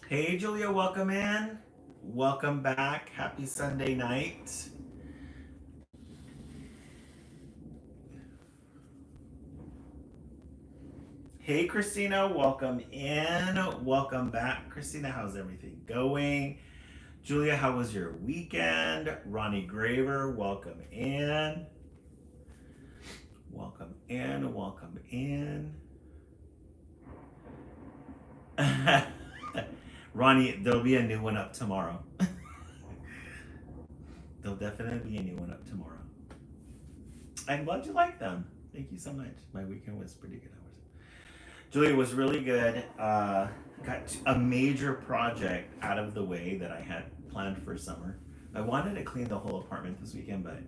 Hey, Julia, welcome in. Welcome back. Happy Sunday night. Hey, Christina, welcome in. Welcome back. Christina, how's everything going? Julia, how was your weekend? Ronnie Graver, welcome in. Welcome in. Welcome in. Ronnie, there'll be a new one up tomorrow. There'll definitely be a new one up tomorrow. I'm glad you like them. Thank you so much. My weekend was pretty good. Julia was really good. Got a major project out of the way that I had planned for summer. I wanted to clean the whole apartment this weekend, but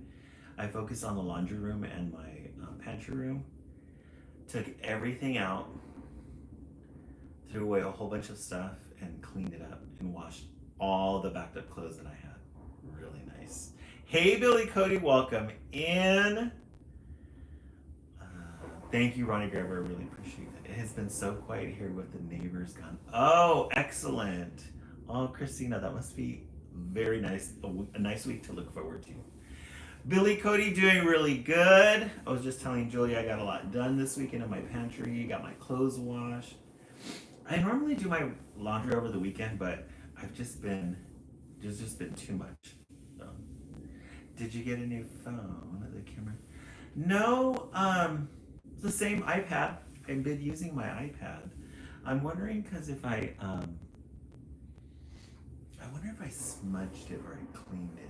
I focused on the laundry room and my pantry room. Took everything out, threw away a whole bunch of stuff, and cleaned it up and washed all the backed up clothes that I had. Really nice. Hey, Billy Cody, welcome in. Thank you, Ronnie Gerber. I really appreciate it. It has been so quiet here with the neighbors gone. Oh, excellent. Oh, Christina, that must be very nice. A nice week to look forward to. Billy Cody doing really good. I was just telling Julia I got a lot done this weekend in my pantry. Got my clothes washed. I normally do my laundry over the weekend, but there's just been too much. So, did you get a new phone? The camera? No, the same iPad. I've been using my iPad. I'm wondering because if I wonder if I smudged it or I cleaned it.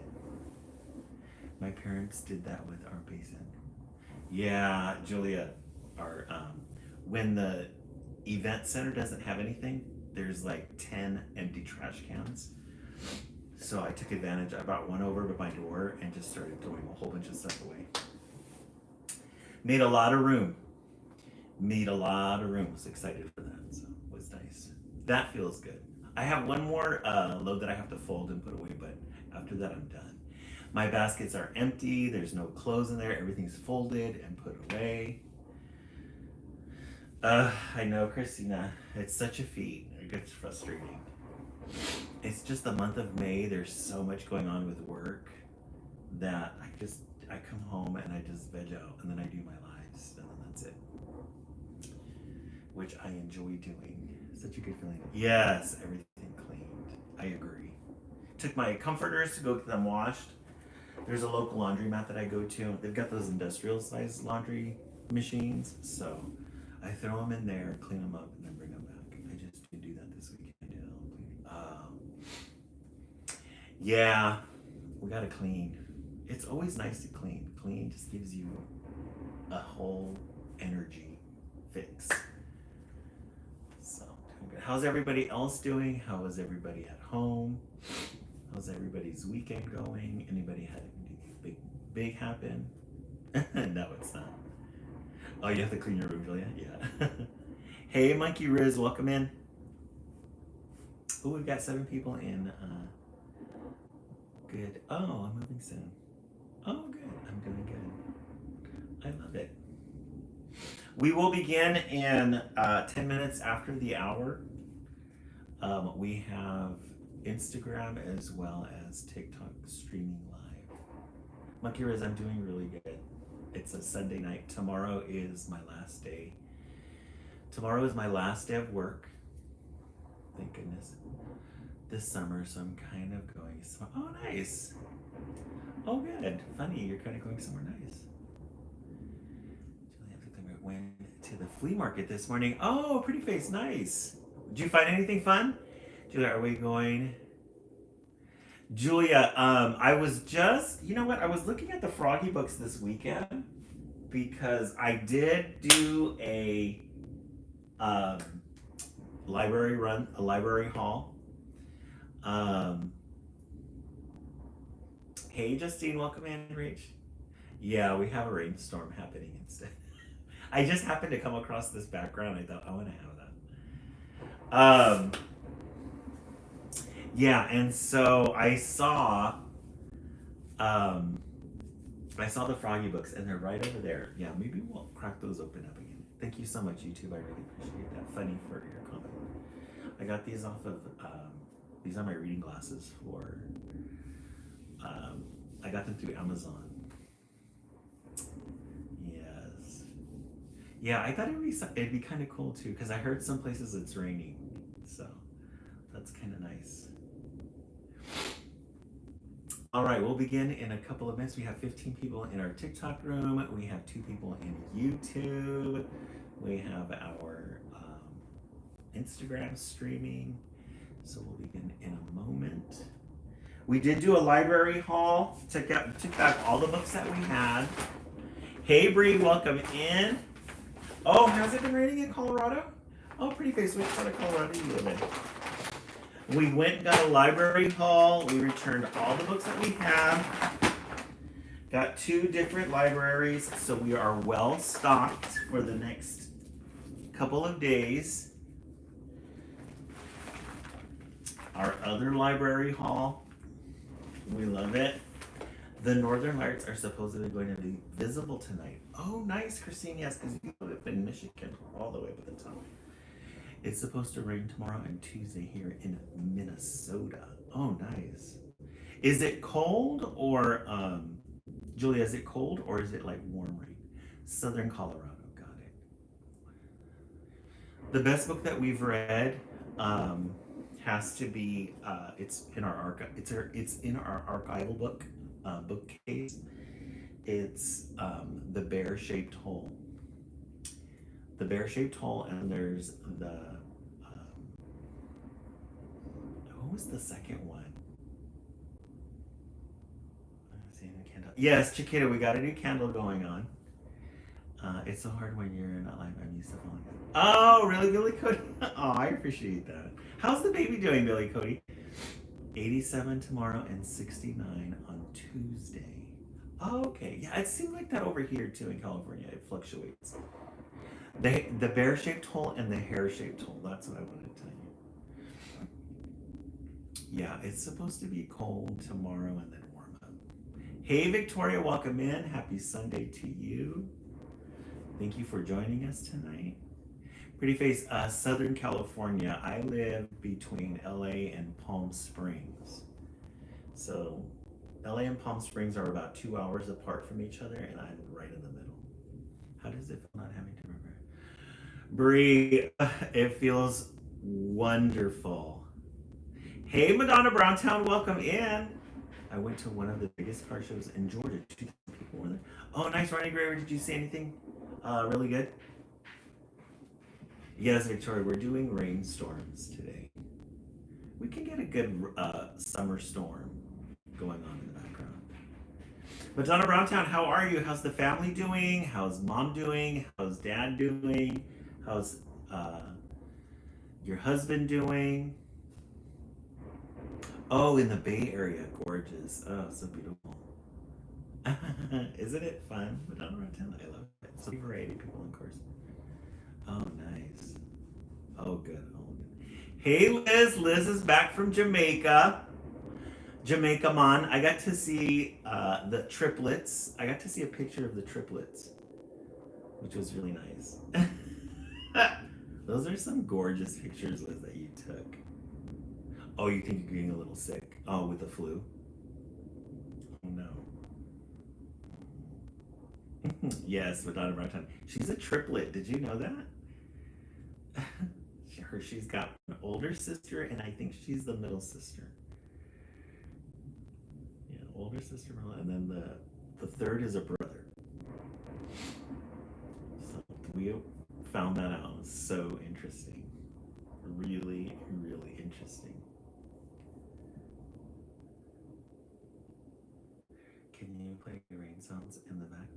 My parents did that with our basin. Yeah, Julia, our when the event center doesn't have anything, there's like 10 empty trash cans. So I took advantage. I brought one over to my door and just started throwing a whole bunch of stuff away. Made a lot of room. Made a lot of room. Was excited for that. So it was nice. That feels good. I have one more load that I have to fold and put away, but after that I'm done. My baskets are empty. There's no clothes in there. Everything's folded and put away. I know, Christina. It's such a feat. It gets frustrating. It's just the month of May. There's so much going on with work that I come home and I just veg out and then I do my lives and then that's it. Which I enjoy doing. Such a good feeling. Yes, everything cleaned. I agree. Took my comforters to go get them washed. There's a local laundromat that I go to. They've got those industrial sized laundry machines, so I throw them in there, clean them up, and then bring them back. I just didn't do that this weekend. I did it all cleaning. Yeah, we gotta clean. It's always nice to clean. Clean just gives you a whole energy fix. So, how's everybody else doing? How is everybody at home? How's everybody's weekend going? Anybody had anything big happen? No, it's not. Oh, you have to clean your room, Julia? Yeah. Hey, Monkey Riz, welcome in. Oh, we've got 7 people in. Good. Oh, I'm moving soon. Oh, good. I'm doing good. I love it. We will begin in 10 minutes after the hour. We have Instagram as well as TikTok streaming live. Monkey Riz, I'm doing really good. It's a Sunday night. Tomorrow is my last day. Tomorrow is my last day of work. Thank goodness. This summer, so I'm kind of going. Oh, nice. Oh, good. Funny, you're kind of going somewhere nice. Went to the flea market this morning. Oh, pretty face, nice. Did you find anything fun? Julia, are we going? Julia, I was just, you know what? I was looking at the Froggy books this weekend because I did do a library haul. Hey, Justine, welcome in, Rach. Yeah, we have a rainstorm happening instead. I just happened to come across this background. I thought I want to have that. Yeah, and so I saw the Froggy books, and they're right over there. Yeah, maybe we'll crack those open up again. Thank you so much, YouTube. I really appreciate that. Funny for your comment. I got these off of, these are my reading glasses for, I got them through Amazon. Yes. Yeah, I thought it'd be kind of cool too, because I heard some places it's raining. So that's kind of nice. All right, we'll begin in a couple of minutes. We have 15 people in our TikTok room. We have 2 people in YouTube. We have our Instagram streaming. So we'll begin in a moment. We did do a library haul. Took back all the books that we had. Hey Bree, welcome in. Oh, has it been raining in Colorado? Oh, pretty face. Which part of Colorado do you live in? We went and got a library haul. We returned all the books that we have. Got 2 different libraries, so we are well stocked for the next couple of days. Our other library haul, we love it. The Northern Lights are supposedly going to be visible tonight. Oh, nice, Christine. Yes, because you live in Michigan, all the way up at the top. It's supposed to rain tomorrow and Tuesday here in Minnesota. Oh, nice. Is it cold or, Julia, is it cold or is it like warm rain? Southern Colorado, got it. The best book that we've read has to be, it's in our archive. It's in our archival bookcase. It's The Bear-Shaped Hole. The Bear-Shaped Hole, and there's the what was the second one? I'm seeing a candle. Yes, Chiquita, we got a new candle going on. It's so hard when you're not live. I'm used to falling. Oh, really, Billy Cody? Oh, I appreciate that. How's the baby doing, Billy Cody? 87 tomorrow and 69 on Tuesday. Oh, okay. Yeah, it seemed like that over here too in California. It fluctuates. The bear-shaped hole and the hair-shaped hole. That's what I wanted to tell you. Yeah, it's supposed to be cold tomorrow and then warm up. Hey, Victoria, welcome in. Happy Sunday to you. Thank you for joining us tonight. Pretty face, Southern California. I live between LA and Palm Springs. So LA and Palm Springs are about 2 hours apart from each other, and I'm right in the middle. How does it feel not having to remember? Bree, it feels wonderful. Hey, Madonna Browntown, welcome in. I went to one of the biggest car shows in Georgia. 2,000 people were there. Oh, nice, Ronnie Graver. Did you see anything really good? Yes, Victoria, we're doing rainstorms today. We can get a good summer storm going on in the background. Madonna Browntown, how are you? How's the family doing? How's mom doing? How's dad doing? How's your husband doing? Oh, in the Bay Area, gorgeous. Oh, so beautiful. Isn't it fun? Madonna Browntown, I love it. So many variety of people, of course. Oh, nice. Oh, good. Oh, good. Hey, Liz. Liz is back from Jamaica. Jamaica Mon. I got to see the triplets. I got to see a picture of the triplets, which was really nice. Those are some gorgeous pictures, Liz, that you took. Oh, you think you're getting a little sick? Oh, with the flu? Oh, no. Yes, Madonna Browntown. She's a triplet. Did you know that? She's got an older sister, and I think she's the middle sister. Yeah, older sister, and then the third is a brother. So we found that out. It was so interesting. Really, really interesting. Can you play rain sounds in the back?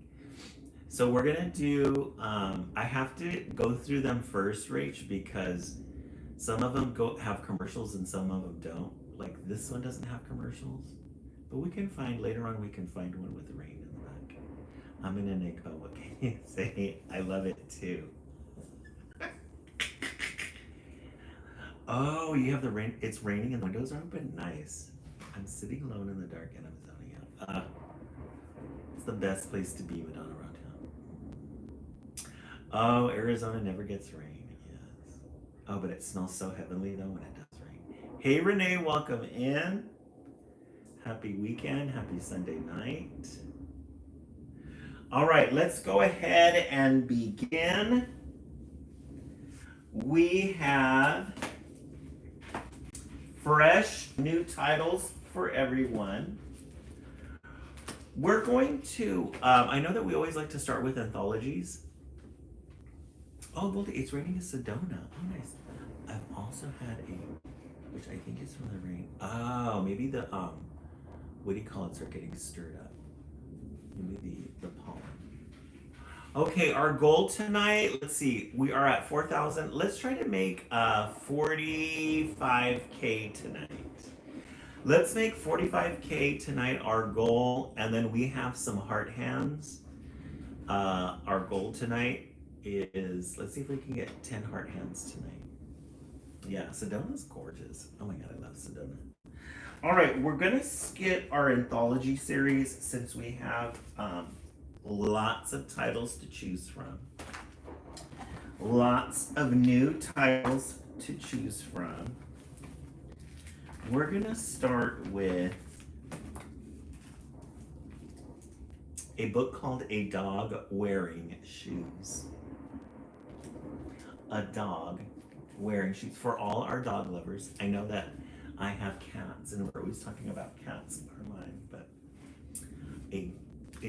So we're gonna do, I have to go through them first, Rach, because some of them have commercials and some of them don't. Like this one doesn't have commercials, but we can find, later on we can find one with rain in the back. I'm in Nico, what can you say? I love it too. Oh, you have the rain, it's raining and the windows are open? Nice. I'm sitting alone in the dark and I'm zoning out. It's the best place to be, Madonna Browntown. Oh, Arizona never gets rain. Yes. Oh, but it smells so heavenly though when it does rain. Hey, Renee, welcome in. Happy weekend. Happy Sunday night. All right, let's go ahead and begin. We have fresh new titles for everyone. We're going to, I know that we always like to start with anthologies. Oh, Goldie, it's raining in Sedona. Oh, nice. I've also had which I think is from the rain. Oh, maybe the, what do you call it? Start getting stirred up. Maybe the pollen. Okay, our goal tonight, let's see, we are at 4,000. Let's try to make 45K tonight. Let's make 45K tonight our goal, and then we have some heart hands. Our goal tonight is, let's see if we can get 10 heart hands tonight. Yeah, Sedona's gorgeous. Oh my God, I love Sedona. All right, we're gonna skip our anthology series since we have lots of titles to choose from. Lots of new titles to choose from. We're gonna start with a book called A Dog Wearing Shoes. A dog wearing shoes. For all our dog lovers, I know that I have cats and we're always talking about cats in our line, but a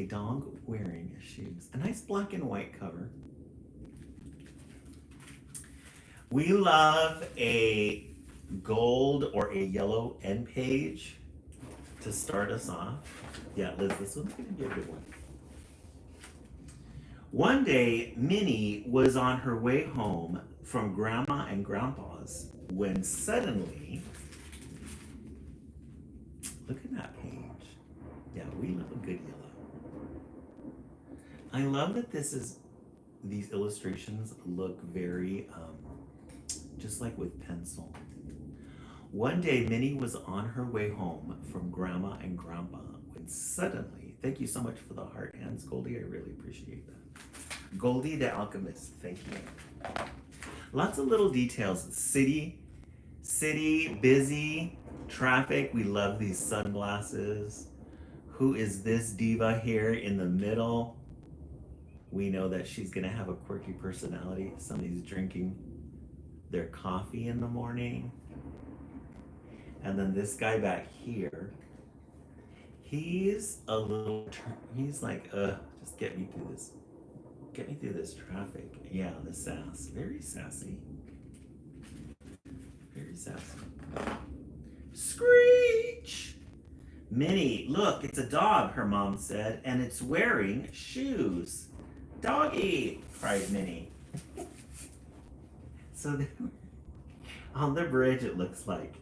dog wearing shoes. A nice black and white cover. We love a gold or a yellow end page to start us off. Yeah, Liz, this one's gonna be a good one. One day, Minnie was on her way home from Grandma and Grandpa's when suddenly, look at that page. Yeah, we love a good yellow. I love that these illustrations look very, just like with pencil. One day, Minnie was on her way home from Grandma and Grandpa when suddenly, thank you so much for the heart hands, Goldie, I really appreciate that. Goldie the Alchemist, thank you. Lots of little details. City, busy, traffic. We love these sunglasses. Who is this diva here in the middle? We know that she's gonna have a quirky personality. Somebody's drinking their coffee in the morning. And then this guy back here, he's like, just get me through this. Get me through this traffic. Yeah, the sass. Very sassy. Very sassy. Screech! Minnie, look, it's a dog, her mom said, and it's wearing shoes. Doggy, cried Minnie. So on the bridge, it looks like,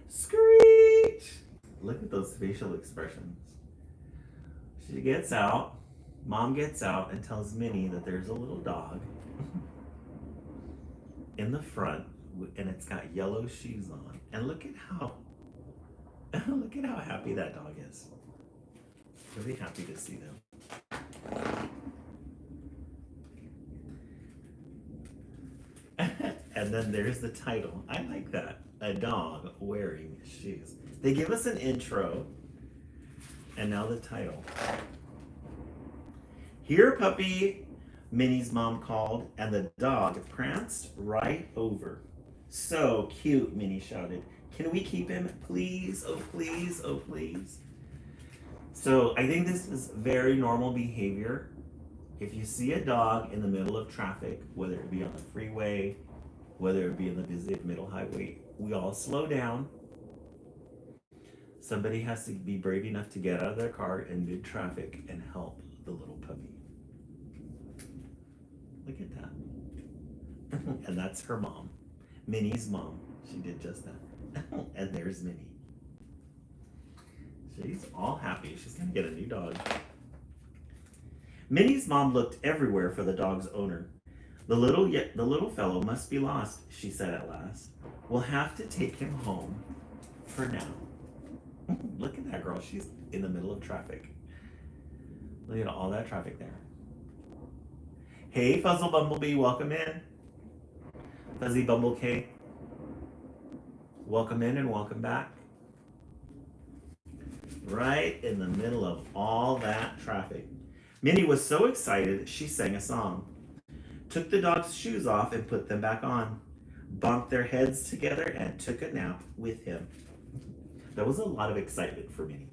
screech! Look at those facial expressions. She gets out. Mom gets out and tells Minnie that there's a little dog in the front, and it's got yellow shoes on. And look at how happy that dog is. Really happy to see them. And then there's the title. I like that. A dog wearing shoes. They give us an intro, and now the title. Here, puppy, Minnie's mom called, and the dog pranced right over. So cute, Minnie shouted. Can we keep him, please? Oh, please, oh, please. So I think this is very normal behavior. If you see a dog in the middle of traffic, whether it be on the freeway, whether it be in the busy middle highway, we all slow down. Somebody has to be brave enough to get out of their car in mid-traffic and help the little puppy. Look at that. And that's her mom. Minnie's mom. She did just that. And there's Minnie. She's all happy. She's gonna get a new dog. Minnie's mom looked everywhere for the dog's owner. The little fellow must be lost, she said at last. We'll have to take him home for now. Look at that girl. She's in the middle of traffic. Look at all that traffic there. Hey, Fuzzle Bumblebee, welcome in. Fuzzy Bumblecake, welcome in and welcome back. Right in the middle of all that traffic. Minnie was so excited she sang a song, took the dog's shoes off and put them back on, bonked their heads together and took a nap with him. That was a lot of excitement for Minnie.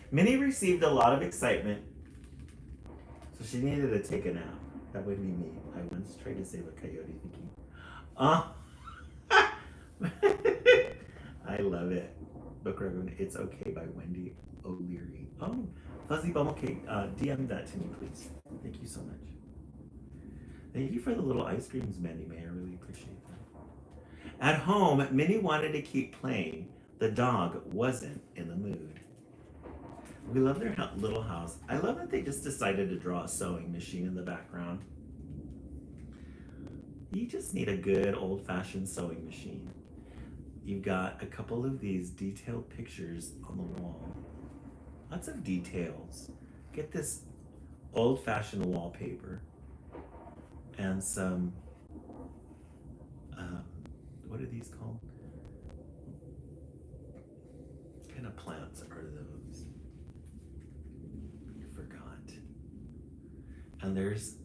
Minnie received a lot of excitement, so she needed to take a nap. That would be me. I once tried to save a coyote thinking, I love it. Book recommendation, It's Okay by Wendy O'Leary. Oh, Fuzzy Bumblecake, DM that to me, please. Thank you so much. Thank you for the little ice creams, Mandy May. I really appreciate that. At home, Minnie wanted to keep playing. The dog wasn't in the mood. We love their little house. I love that they just decided to draw a sewing machine in the background. You just need a good old-fashioned sewing machine. You've got a couple of these detailed pictures on the wall. Lots of details. Get this old-fashioned wallpaper and some, what are these called? What kind of plants are those? I forgot. And there's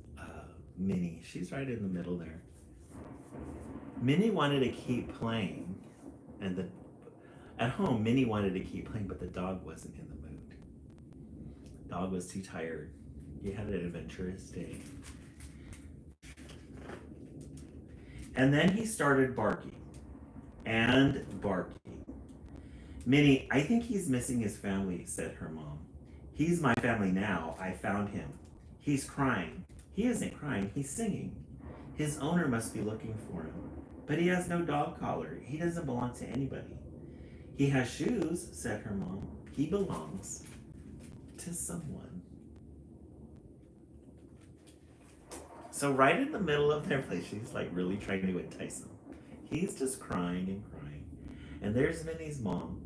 Minnie. She's right in the middle there. Minnie wanted to keep playing, and at home, Minnie wanted to keep playing, but the dog wasn't in the mood. The dog was too tired. He had an adventurous day. And then he started barking and barking. Minnie, I think he's missing his family, said her mom. He's my family now. I found him. He's crying. He isn't crying. He's singing. His owner must be looking for him. But he has no dog collar. He doesn't belong to anybody. He has shoes, said her mom. He belongs to someone. So right in the middle of their play, she's like really trying to entice him. He's just crying and crying. And there's Minnie's mom.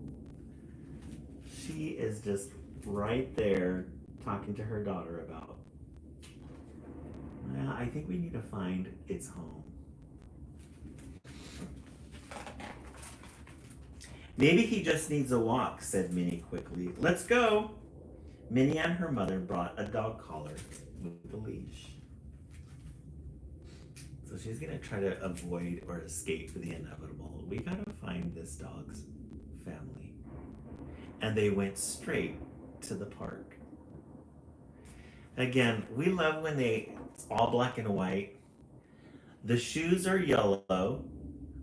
She is just right there talking to her daughter about, well, I think we need to find its home. Maybe he just needs a walk, said Minnie quickly. Let's go. Minnie and her mother brought a dog collar with a leash. So she's gonna try to avoid or escape the inevitable. We gotta find this dog's family. And they went straight to the park. Again, we love when it's all black and white. The shoes are yellow.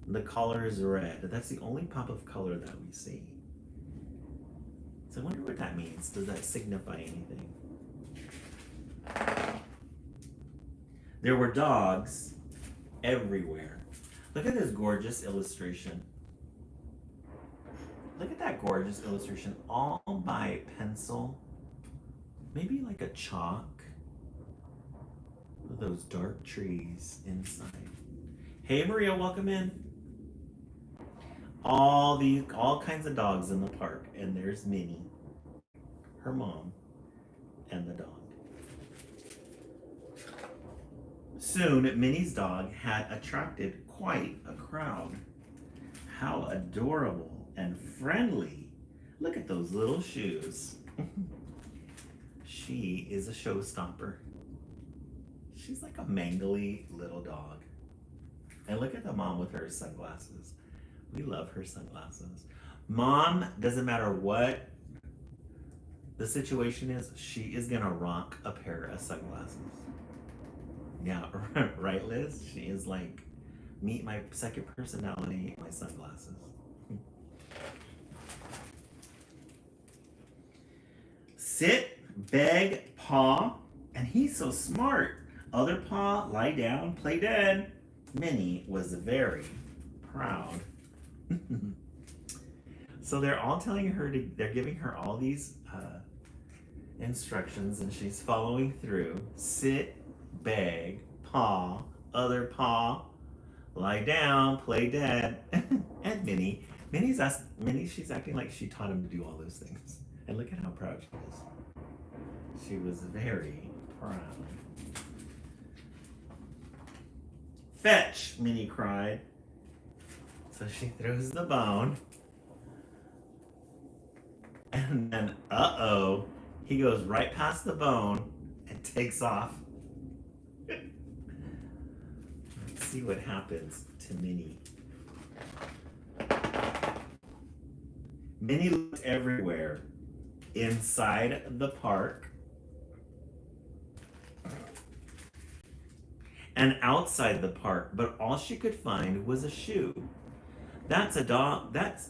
The collar is red. That's the only pop of color that we see. So I wonder what that means. Does that signify anything? There were dogs everywhere. Look at this gorgeous illustration. Look at that gorgeous illustration, all by pencil. Maybe like a chalk. With those dark trees inside. Hey Maria, welcome in. All kinds of dogs in the park, and there's Minnie, her mom, and the dog. Soon, Minnie's dog had attracted quite a crowd. How adorable and friendly. Look at those little shoes. She is a showstopper. She's like a mangly little dog. And look at the mom with her sunglasses. We love her sunglasses. Mom, doesn't matter what the situation is, she is gonna rock a pair of sunglasses. Yeah, right, Liz? She is like, meet my second personality, my sunglasses. Sit, beg, paw, and he's so smart. Other paw, lie down, play dead. Minnie was very proud. So they're all telling her they're giving her all these instructions, and she's following through. Sit, beg, paw, other paw, lie down, play dead. And Minnie, she's acting like she taught him to do all those things. And look at how proud she is. She was very proud. Fetch, Minnie cried. So she throws the bone. And then, uh-oh, he goes right past the bone and takes off. Let's see what happens to Minnie. Minnie looked everywhere. Inside the park. And outside the park, but all she could find was a shoe. That's a dog that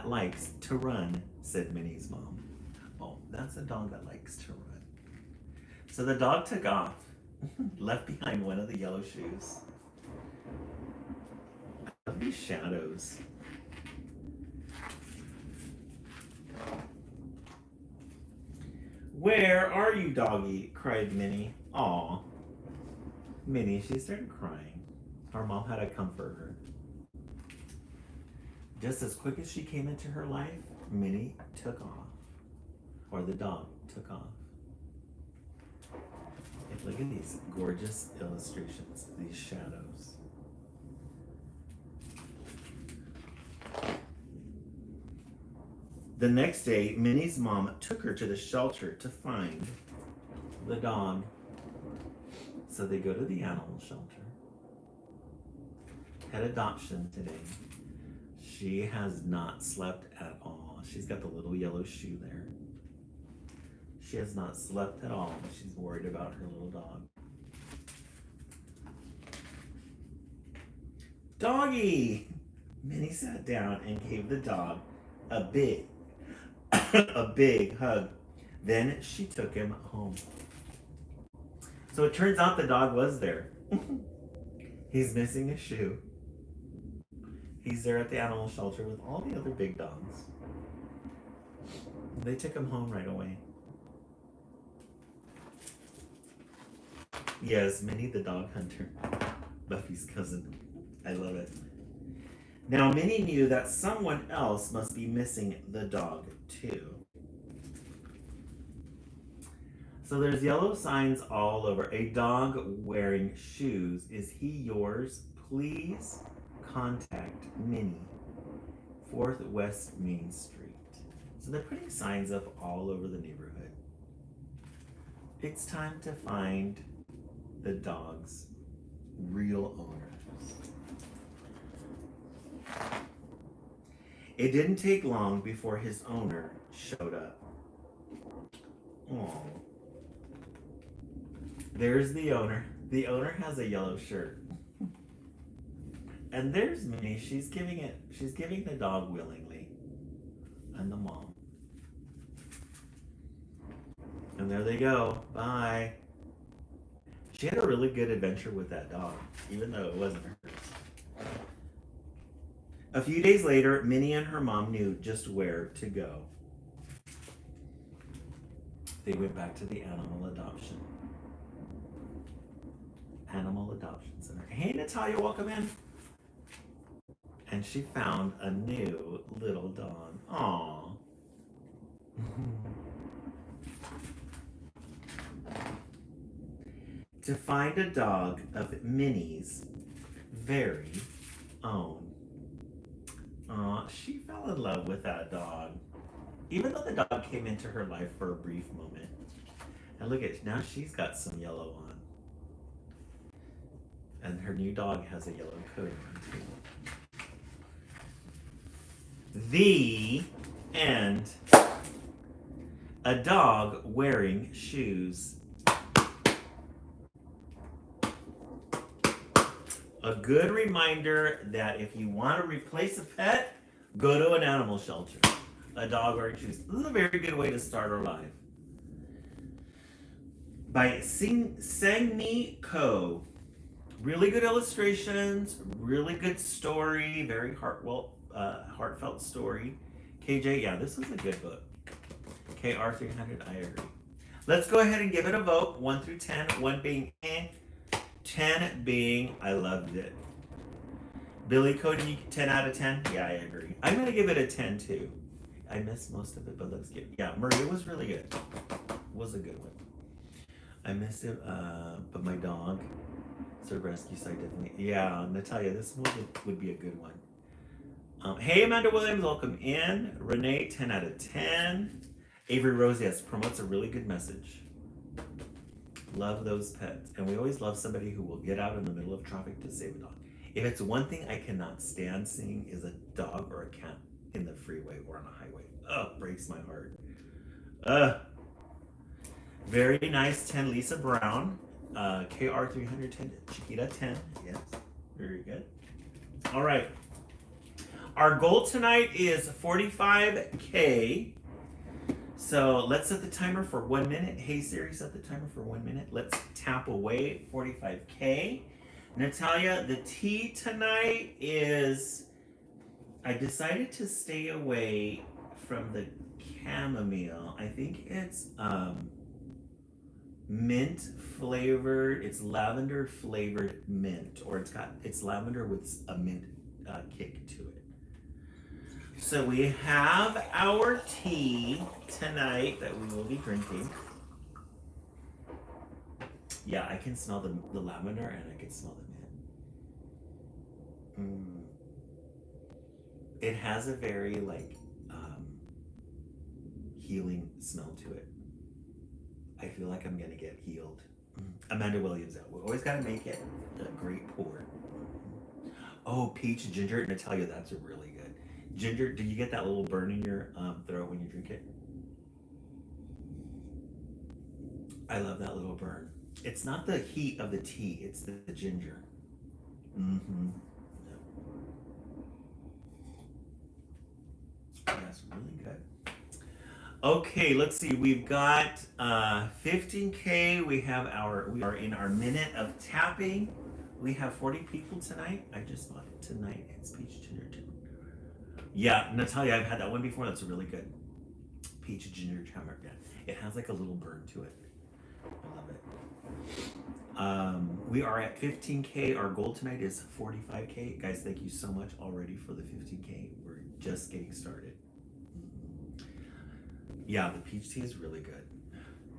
likes to run, said Minnie's mom. Oh, that's a dog that likes to run. So the dog took off, left behind one of the yellow shoes. I love these shadows. Where are you, doggy? Cried Minnie. Aw. Minnie, she started crying. Her mom had to comfort her. Just as quick as she came into her life, Minnie took off. Or the dog took off. And look at these gorgeous illustrations, these shadows. The next day, Minnie's mom took her to the shelter to find the dog. So they go to the animal shelter. Had adoption today. She has not slept at all. She's got the little yellow shoe there. She has not slept at all. She's worried about her little dog. Doggy! Minnie sat down and gave the dog a big hug. Then she took him home. So it turns out the dog was there. He's missing a shoe. He's there at the animal shelter with all the other big dogs. They took him home right away. Yes, Minnie the dog hunter. Buffy's cousin. I love it. Now Minnie knew that someone else must be missing the dog too. So there's yellow signs all over. A dog wearing shoes. Is he yours? Please contact Minnie. 4th West Main Street. So they're putting signs up all over the neighborhood. It's time to find the dog's real owners. It didn't take long before his owner showed up. Oh. There's the owner. The owner has a yellow shirt. And there's Minnie. She's giving the dog willingly. And the mom. And there they go. Bye. She had a really good adventure with that dog, even though it wasn't hers. A few days later, Minnie and her mom knew just where to go. They went back to the animal adoption center. Hey, Natalia, welcome in. And she found a new little dog. Aww. To find a dog of Minnie's very own. She fell in love with that dog. Even though the dog came into her life for a brief moment. And look at, now she's got some yellow on. And her new dog has a yellow coat on too. The end. A dog wearing shoes. A good reminder that if you want to replace a pet, go to an animal shelter. A dog wearing shoes. This is a very good way to start our life. By Sang-mi Ko. Really good illustrations, really good story, very heartfelt story. KJ, yeah, this was a good book. KR300, I agree. Let's go ahead and give it a vote, 1 through 10, 1 being eh, 10 being I loved it. Billy Cody, 10 out of 10? Yeah, I agree. I'm going to give it a 10 too. I missed most of it, but let's get, yeah, Maria was really good. Was a good one. I missed it, but my dog, so rescue site definitely. Yeah, Natalia, this would be a good one. Hey, Amanda Williams, welcome in. Renee, 10 out of 10. Avery Rose, yes, promotes a really good message. Love those pets. And we always love somebody who will get out in the middle of traffic to save a dog. If it's one thing I cannot stand seeing is a dog or a cat in the freeway or on a highway. Oh, breaks my heart. Very nice 10, Lisa Brown. KR 310, Chiquita 10. Yes, very good. All right. Our goal tonight is 45K. So let's set the timer for 1 minute. Hey Siri, set the timer for 1 minute. Let's tap away 45K. Natalia, the tea tonight is, I decided to stay away from the chamomile. I think it's mint flavored. It's lavender flavored mint, or it's lavender with a mint kick to it. So we have our tea tonight that we will be drinking. Yeah, I can smell the lavender and I can smell the mint. It has a very healing smell to it. I feel like I'm gonna get healed. Amanda Williams out. We always gotta make it a great pour. Oh, peach ginger, Natalia, that's a really good. Ginger, do you get that little burn in your throat when you drink it? I love that little burn. It's not the heat of the tea, it's the ginger. Mm-hmm. That's really good. Okay, let's see. We've got 15K. We are in our minute of tapping. We have 40 people tonight. I just bought it tonight. It's peach ginger too. Yeah, Natalia, I've had that one before. That's really good. Peach ginger chamomile. Yeah. It has like a little burn to it. I love it. We are at 15K. Our goal tonight is 45K. Guys, thank you so much already for the 15K. We're just getting started. Yeah, the peach tea is really good.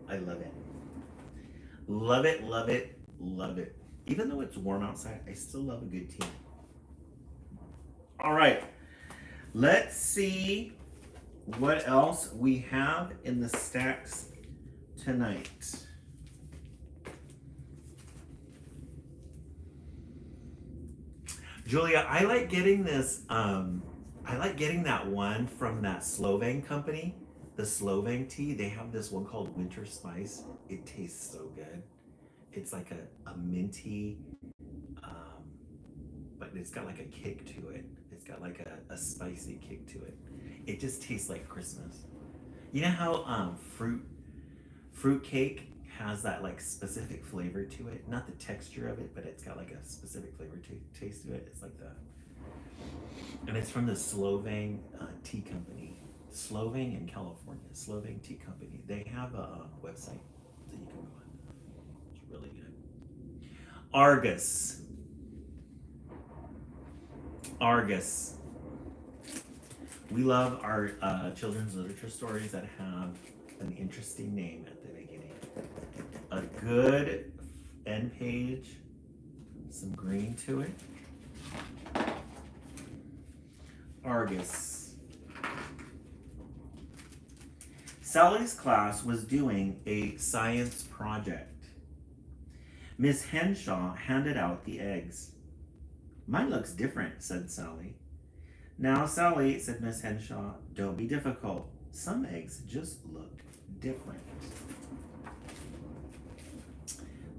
I love it. Love it, love it, love it. Even though it's warm outside, I still love a good tea. All right, let's see what else we have in the stacks tonight. Julia, I like getting this, I like getting that one from that Slovene company. The Slovene tea, they have this one called Winter Spice. It tastes so good. It's like a minty, but it's got like a kick to it. It's got like a spicy kick to it. It just tastes like Christmas. You know how fruit cake has that like specific flavor to it? Not the texture of it, but it's got like a specific flavor taste to it. It's like that. And it's from the Slovene tea company. Slovene in California, Slovene Tea Company. They have a website that you can go on. It's really good. Argus. Argus. We love our children's literature stories that have an interesting name at the beginning. A good end page, some green to it. Argus. Sally's class was doing a science project. Miss Henshaw handed out the eggs. Mine looks different, said Sally. Now, Sally, said Miss Henshaw, don't be difficult. Some eggs just look different.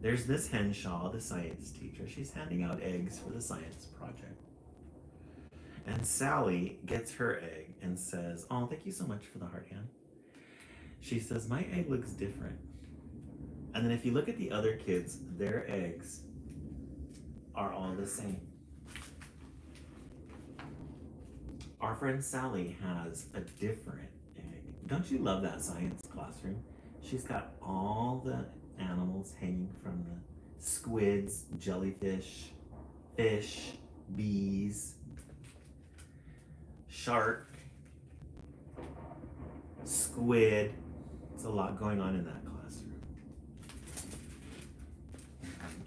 There's Miss Henshaw, the science teacher. She's handing out eggs for the science project. And Sally gets her egg and says, oh, thank you so much for the heart hand. She says, my egg looks different. And then if you look at the other kids, their eggs are all the same. Our friend Sally has a different egg. Don't you love that science classroom? She's got all the animals hanging from the squids, jellyfish, fish, bees, shark, squid. There's a lot going on in that classroom.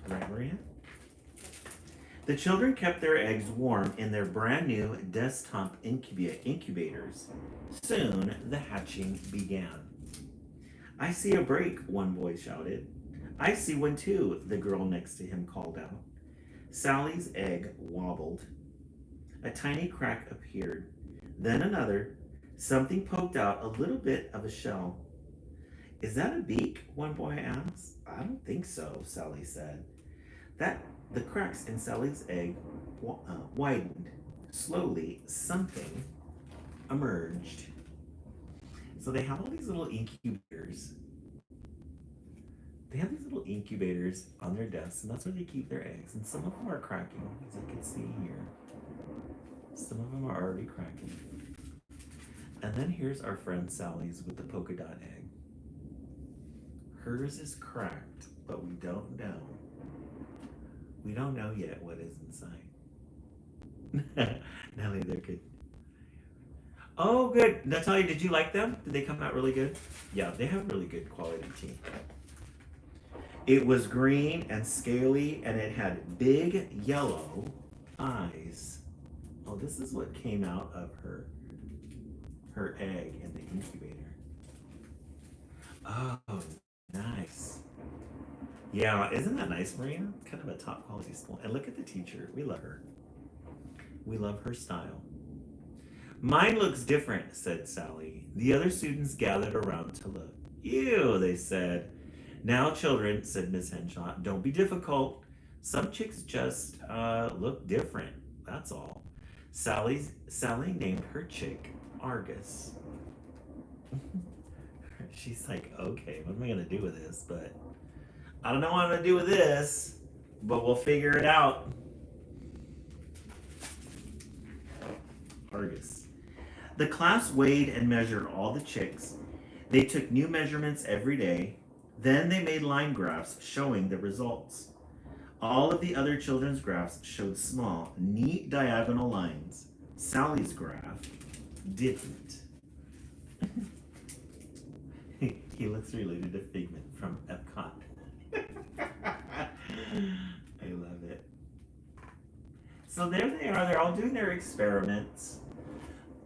Right, Maria? The children kept their eggs warm in their brand new desktop incubators. Soon the hatching began. I see a break, one boy shouted. I see one too, the girl next to him called out. Sally's egg wobbled. A tiny crack appeared, then another. Something poked out a little bit of a shell. Is that a beak? One boy asked. I don't think so, Sally said. The cracks in Sally's egg widened. Slowly, something emerged. So they have all these little incubators. They have these little incubators on their desks, and that's where they keep their eggs. And some of them are cracking, as you can see here. Some of them are already cracking. And then here's our friend Sally's with the polka dot egg. Hers is cracked, but we don't know. We don't know yet what is inside. Nellie, they're good. Oh, good. Natalia, did you like them? Did they come out really good? Yeah, they have really good quality tea. It was green and scaly, and it had big yellow eyes. Oh, this is what came out of her egg in the incubator. Oh, nice. Yeah, isn't that nice, Marina? Kind of a top quality school. And look at the teacher. We love her. We love her style. Mine looks different, said Sally. The other students gathered around to look. Ew, they said. Now, children, said Miss Henshaw, don't be difficult. Some chicks just look different. That's all. Sally named her chick Argus. She's like, okay, what am I going to do with this? But I don't know what I'm going to do with this, but we'll figure it out. Argus. The class weighed and measured all the chicks. They took new measurements every day. Then they made line graphs showing the results. All of the other children's graphs showed small, neat diagonal lines. Sally's graph didn't. He looks related to Figment from Epcot. I love it. So there they are. They're all doing their experiments.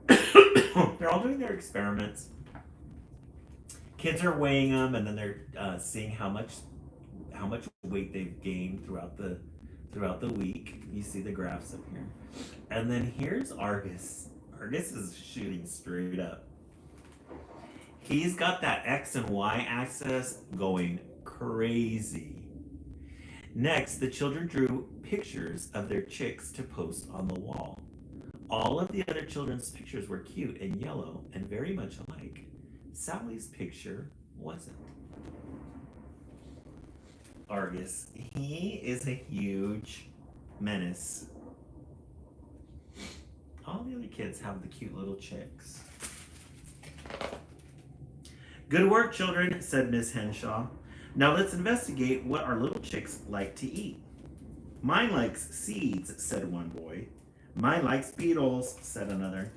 They're all doing their experiments. Kids are weighing them, and then they're seeing how much weight they've gained throughout the week. You see the graphs up here. And then here's Argus. Argus is shooting straight up. He's got that X and Y axis going crazy. Next, the children drew pictures of their chicks to post on the wall. All of the other children's pictures were cute and yellow and very much alike. Sally's picture wasn't. Argus, he is a huge menace. All the other kids have the cute little chicks. Good work, children, said Miss Henshaw. Now let's investigate what our little chicks like to eat. Mine likes seeds, said one boy. Mine likes beetles, said another.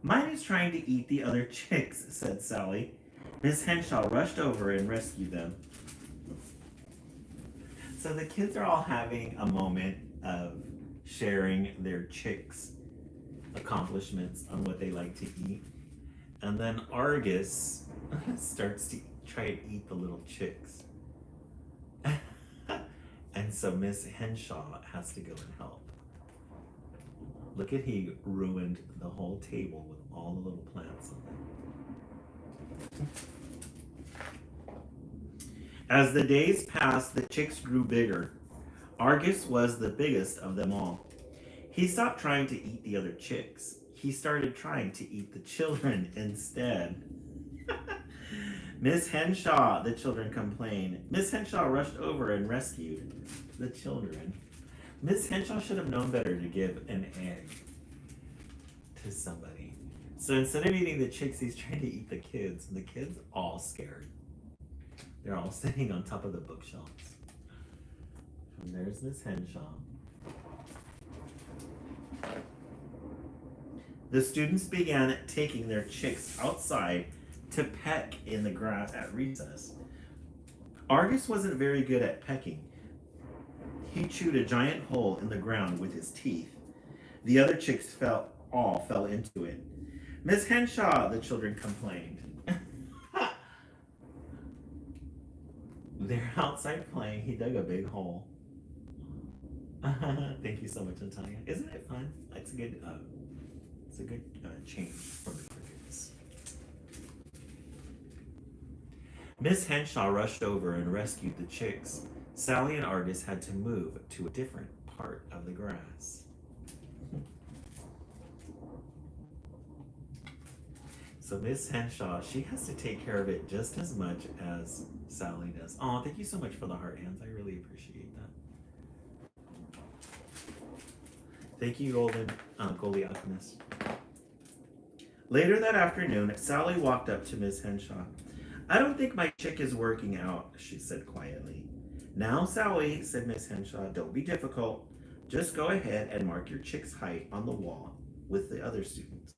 Mine is trying to eat the other chicks, said Sally. Miss Henshaw rushed over and rescued them. So the kids are all having a moment of sharing their chicks' accomplishments on what they like to eat. And then Argus starts to try to eat the little chicks. And so Miss Henshaw has to go and help. Look at, he ruined the whole table with all the little plants on them. As the days passed, the chicks grew bigger. Argus was the biggest of them all. He stopped trying to eat the other chicks. He started trying to eat the children instead. Miss Henshaw, the children complained. Miss Henshaw rushed over and rescued the children. Miss Henshaw should have known better to give an egg to somebody. So instead of eating the chicks, he's trying to eat the kids, and the kids all scared. They're all sitting on top of the bookshelves. And there's Miss Henshaw. The students began taking their chicks outside to peck in the grass at recess. Argus wasn't very good at pecking. He chewed a giant hole in the ground with his teeth. The other chicks all fell into it. Miss Henshaw, the children complained. They're outside playing. He dug a big hole. Thank you so much, Natalia. Isn't it fun? It's a good change for the crickets. Miss Henshaw rushed over and rescued the chicks. Sally and Argus had to move to a different part of the grass. So Miss Henshaw, she has to take care of it just as much as Sally does. Oh, thank you so much for the heart hands. I really appreciate that. Thank you, Goldie Alchemist. Later that afternoon, Sally walked up to Miss Henshaw. I don't think my chick is working out, she said quietly. Now, Sally, said Miss Henshaw, don't be difficult. Just go ahead and mark your chick's height on the wall with the other students.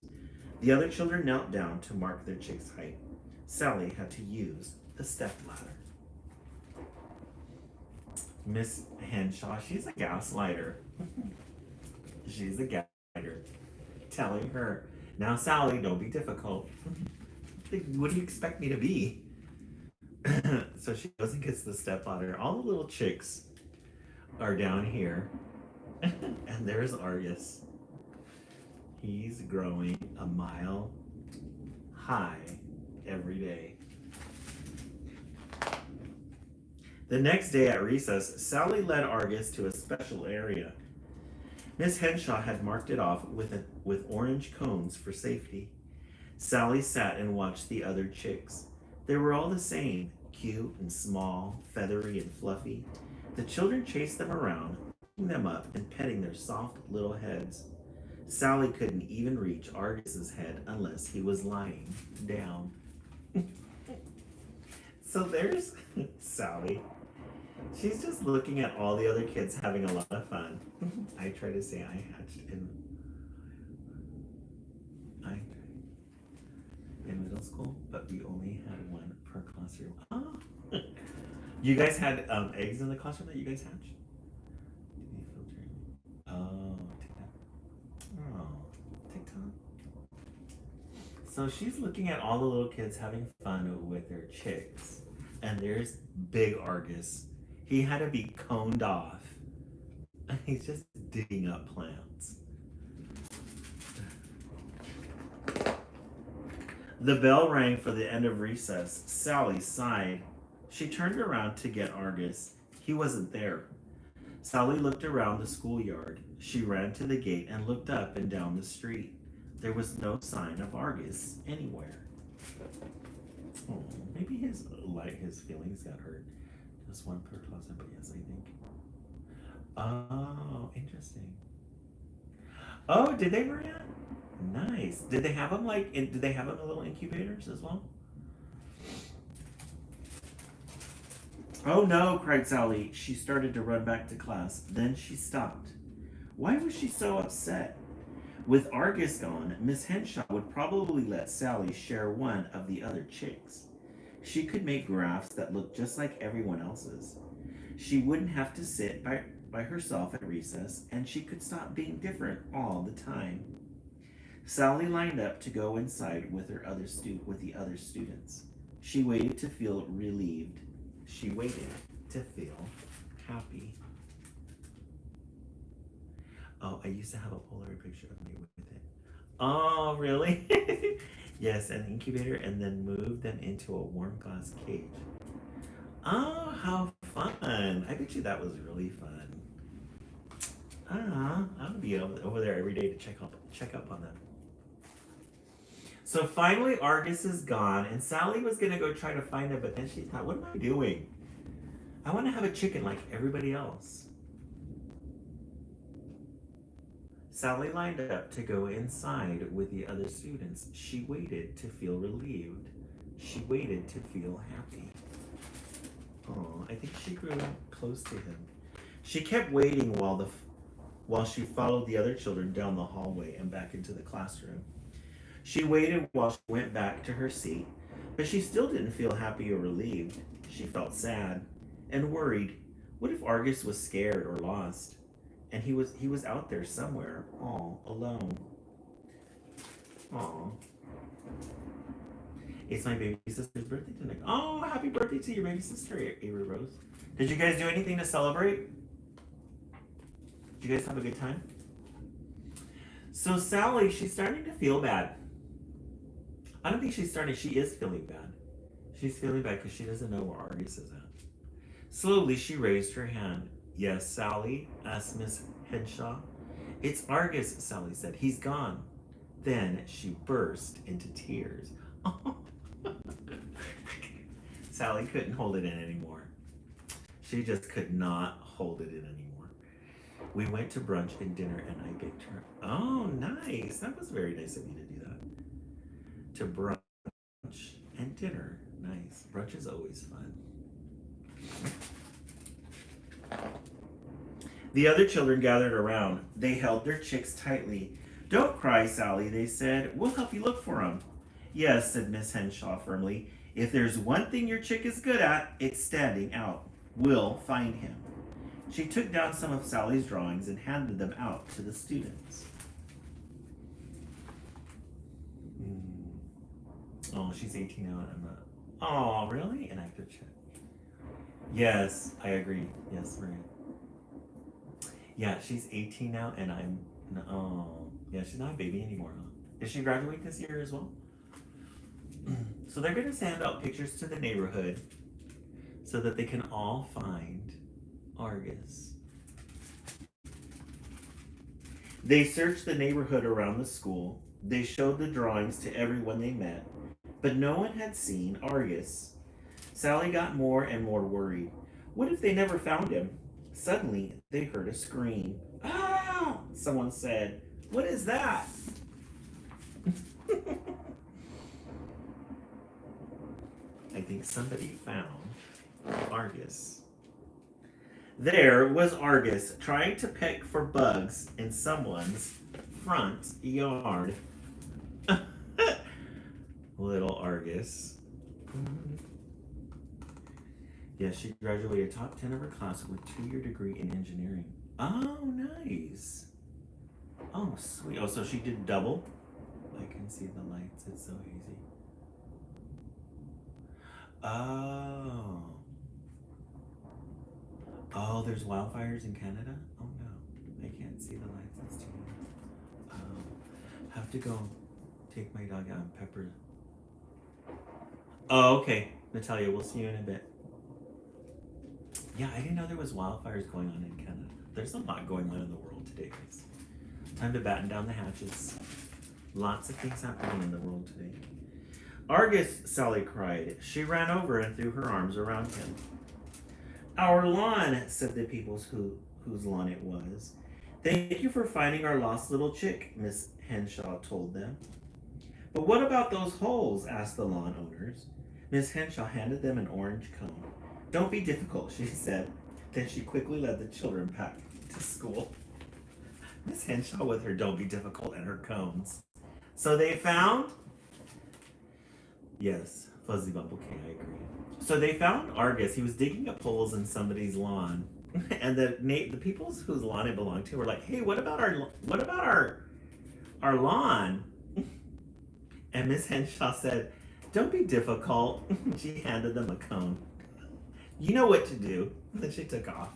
The other children knelt down to mark their chick's height. Sally had to use the step ladder. Miss Henshaw, she's a gaslighter. She's a gaslighter. Telling her, now Sally, don't be difficult. What do you expect me to be? So she goes and gets the step ladder. All the little chicks are down here. And there's Argus. He's growing a mile high every day. The next day at recess, Sally led Argus to a special area. Miss Henshaw had marked it off with orange cones for safety. Sally sat and watched the other chicks. They were all the same, cute and small, feathery and fluffy. The children chased them around, picking them up and petting their soft little heads. Sally couldn't even reach Argus's head unless he was lying down. So there's Sally. She's just looking at all the other kids having a lot of fun. I try to say I hatched in middle school, but we only had one per classroom. Oh. You guys had eggs in the classroom that you guys hatched? Oh, TikTok. So she's looking at all the little kids having fun with their chicks. And there's big Argus. He had to be coned off. He's just digging up plants. The bell rang for the end of recess. Sally sighed. She turned around to get Argus. He wasn't there. Sally looked around the schoolyard. She ran to the gate and looked up and down the street. There was no sign of Argus anywhere. Oh, maybe his feelings got hurt. Just one per closet, but yes, I think. Oh, interesting. Oh, did they, Maria? Nice. Did they have them did they have them in little incubators as well? Oh no, cried Sally. She started to run back to class. Then she stopped. Why was she so upset? With Argus gone, Miss Henshaw would probably let Sally share one of the other chicks. She could make graphs that looked just like everyone else's. She wouldn't have to sit by herself at recess, and she could stop being different all the time. Sally lined up to go inside with the other students. She waited to feel relieved. She waited to feel happy. Oh, I used to have a Polaroid picture of me with it. Oh, really? Yes, an incubator, and then moved them into a warm glass cage. Oh, how fun. I bet you that was really fun. I'm gonna be over there every day to check up on them. So finally Argus is gone, and Sally was gonna go try to find him, but then she thought, what am I doing? I wanna have a chicken like everybody else. Sally lined up to go inside with the other students. She waited to feel relieved. She waited to feel happy. Oh, I think she grew close to him. She kept waiting while she followed the other children down the hallway and back into the classroom. She waited while she went back to her seat, but she still didn't feel happy or relieved. She felt sad and worried. What if Argus was scared or lost, and he was out there somewhere, all alone? Aw. It's my baby sister's birthday tonight. Oh, happy birthday to your baby sister, Avery Rose. Did you guys do anything to celebrate? Did you guys have a good time? So Sally, she's starting to feel bad. I don't think she's starting, she is feeling bad. She's feeling bad because she doesn't know where Argus is at. Slowly, she raised her hand. Yes, Sally, asked Miss Henshaw. It's Argus, Sally said. He's gone. Then she burst into tears. Sally couldn't hold it in anymore. She just could not hold it in anymore. We went to brunch and dinner and I baked her. Oh, nice. That was very nice of you to do that. To brunch and dinner. Nice. Brunch is always fun. The other children gathered around. They held their chicks tightly. Don't cry, Sally, they said. We'll help you look for them. Yes, said Miss Henshaw firmly. If there's one thing your chick is good at, it's standing out. We'll find him. She took down some of Sally's drawings and handed them out to the students. Oh, she's 18 now and I'm not. Oh, really? An active chick. Yes, I agree. Yes, Maria. Yeah, she's 18 now and I'm. Oh, yeah, she's not a baby anymore, huh? Did she graduate this year as well? So they're going to send out pictures to the neighborhood so that they can all find Argus. They searched the neighborhood around the school. They showed the drawings to everyone they met, but no one had seen Argus. Sally got more and more worried. What if they never found him? Suddenly, they heard a scream. Ah! Someone said, "What is that?" I think somebody found Argus. There was Argus trying to pick for bugs in someone's front yard. Little Argus. Yeah, she graduated top 10 of her class with a 2-year degree in engineering. Oh, nice. Oh, sweet. Oh, so she did double? I can see the lights. It's so easy. Oh. Oh, there's wildfires in Canada? Oh, no. I can't see the lights. It's too late. Have to go take my dog out and pepper. Oh, okay. Natalia, we'll see you in a bit. Yeah, I didn't know there was wildfires going on in Canada. There's a lot going on in the world today, guys. Time to batten down the hatches. Lots of things happening in the world today. Argus, Sally cried. She ran over and threw her arms around him. Our lawn, said the people whose lawn it was. Thank you for finding our lost little chick, Miss Henshaw told them. But what about those holes? Asked the lawn owners. Miss Henshaw handed them an orange cone. Don't be difficult, she said. Then she quickly led the children back to school. Miss Henshaw with her don't be difficult and her cones. So they found? Yes, Fuzzy Bumblebee, I agree. So they found Argus. He was digging up holes in somebody's lawn. And the people whose lawn it belonged to were like, hey, what about our lawn? And Miss Henshaw said, don't be difficult. She handed them a cone. You know what to do. Then she took off.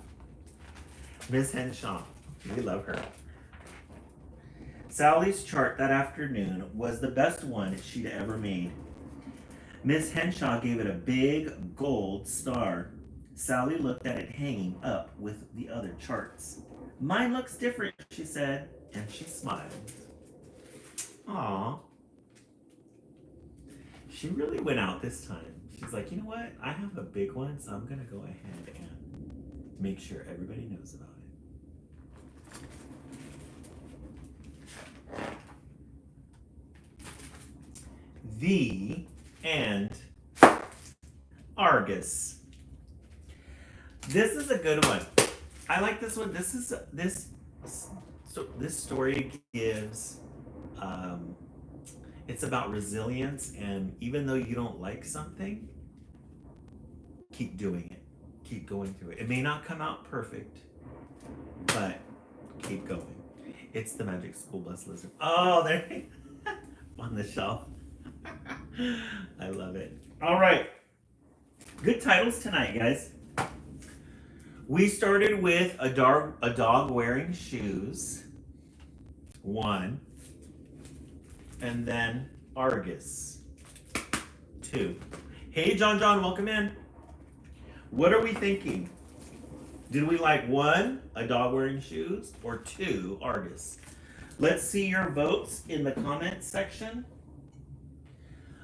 Miss Henshaw, we love her. Sally's chart that afternoon was the best one she'd ever made. Miss Henshaw gave it a big gold star. Sally looked at it hanging up with the other charts. Mine looks different, she said, and she smiled. Aww. She really went out this time. She's like, you know what? I have a big one, so I'm going to go ahead and make sure everybody knows about it. The and Argus. This is a good one. I like this one. This story gives it's about resilience, and even though you don't like something, keep doing it. keep going through it. It may not come out perfect, but keep going. It's the Magic School Bus Lizard. Oh, there on the shelf. I love it. All right. Good titles tonight, guys. We started with a dog wearing shoes. 1. And then Argus. 2. Hey, John, welcome in. What are we thinking? Did we like 1, a dog wearing shoes, or 2, Argus? Let's see your votes in the comment section.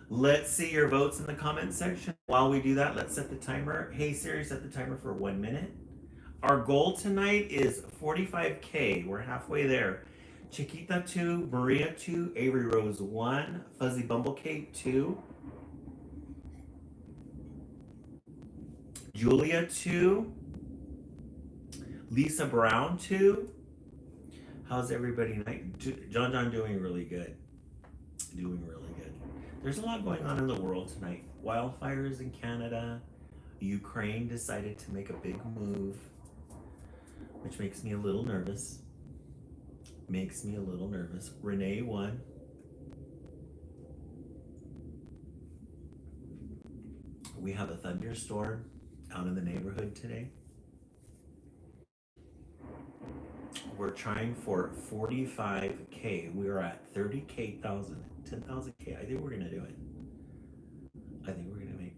Let's see your votes in the comment section. While we do that, let's set the timer. Hey Siri, set the timer for 1 minute. Our goal tonight is 45K. We're halfway there. Chiquita 2, Maria 2, Avery Rose 1, Fuzzy Bumblecake 2, Julia 2, Lisa Brown 2. How's everybody tonight? John doing really good. Doing really good. There's a lot going on in the world tonight. Wildfires in Canada. Ukraine decided to make a big move, which makes me a little nervous. Renee won. We have a thunderstorm out in the neighborhood today. We're trying for 45K. We are at 30K, 10,000K. I think we're gonna do it. I think we're gonna do it.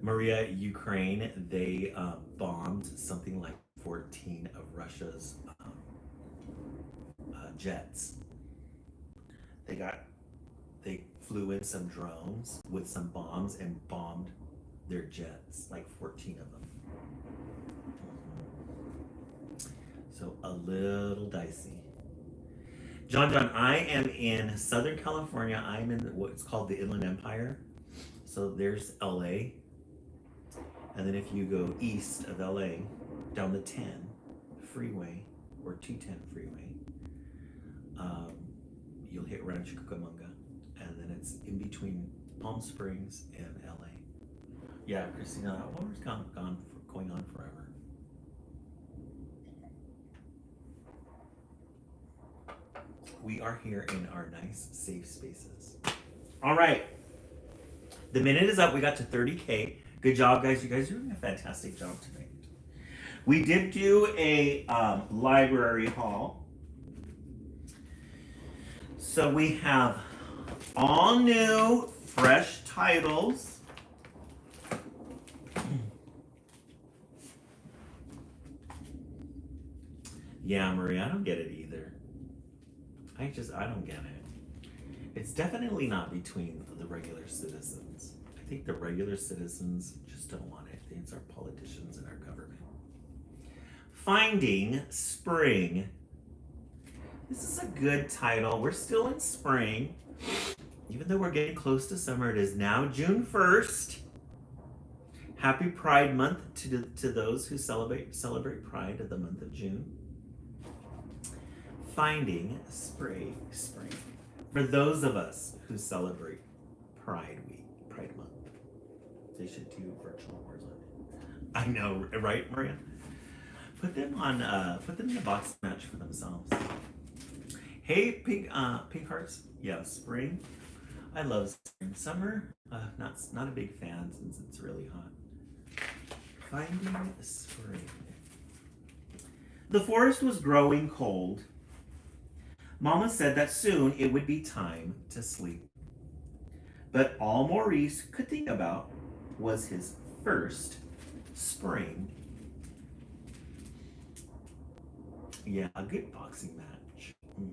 Maria, Ukraine, they bombed something like 14 of Russia's jets. They flew in some drones with some bombs and bombed their jets, like 14 of them. So a little dicey. John, I am in Southern California. I'm in what's called the Inland Empire. So there's LA. And then if you go east of LA, down the 10 freeway, or 210 freeway, you'll hit Rancho Cucamonga. And then it's in between Palm Springs and LA. Yeah, Christina, that war's going on forever. We are here in our nice, safe spaces. All right. The minute is up. We got to 30K. Good job, guys. You guys are doing a fantastic job tonight. We did do a library haul. So we have all new, fresh titles. Yeah, Maria, I don't get it either. I don't get it. It's definitely not between the regular citizens. I think the regular citizens just don't want it. I think it's our politicians and our government. Finding Spring. This is a good title. We're still in spring. Even though we're getting close to summer, it is now June 1st. Happy Pride Month to those who celebrate Pride of the month of June. Finding Spring. For those of us who celebrate Pride Week, Pride Month. They should do virtual wars on it. I know, right, Maria? Put them in a box match for themselves. Hey, pink hearts. Yeah, spring. I love spring. Summer, not a big fan since it's really hot. Finding Spring. The forest was growing cold. Mama said that soon it would be time to sleep. But all Maurice could think about was his first spring. Yeah, a good boxing match. Mm-hmm.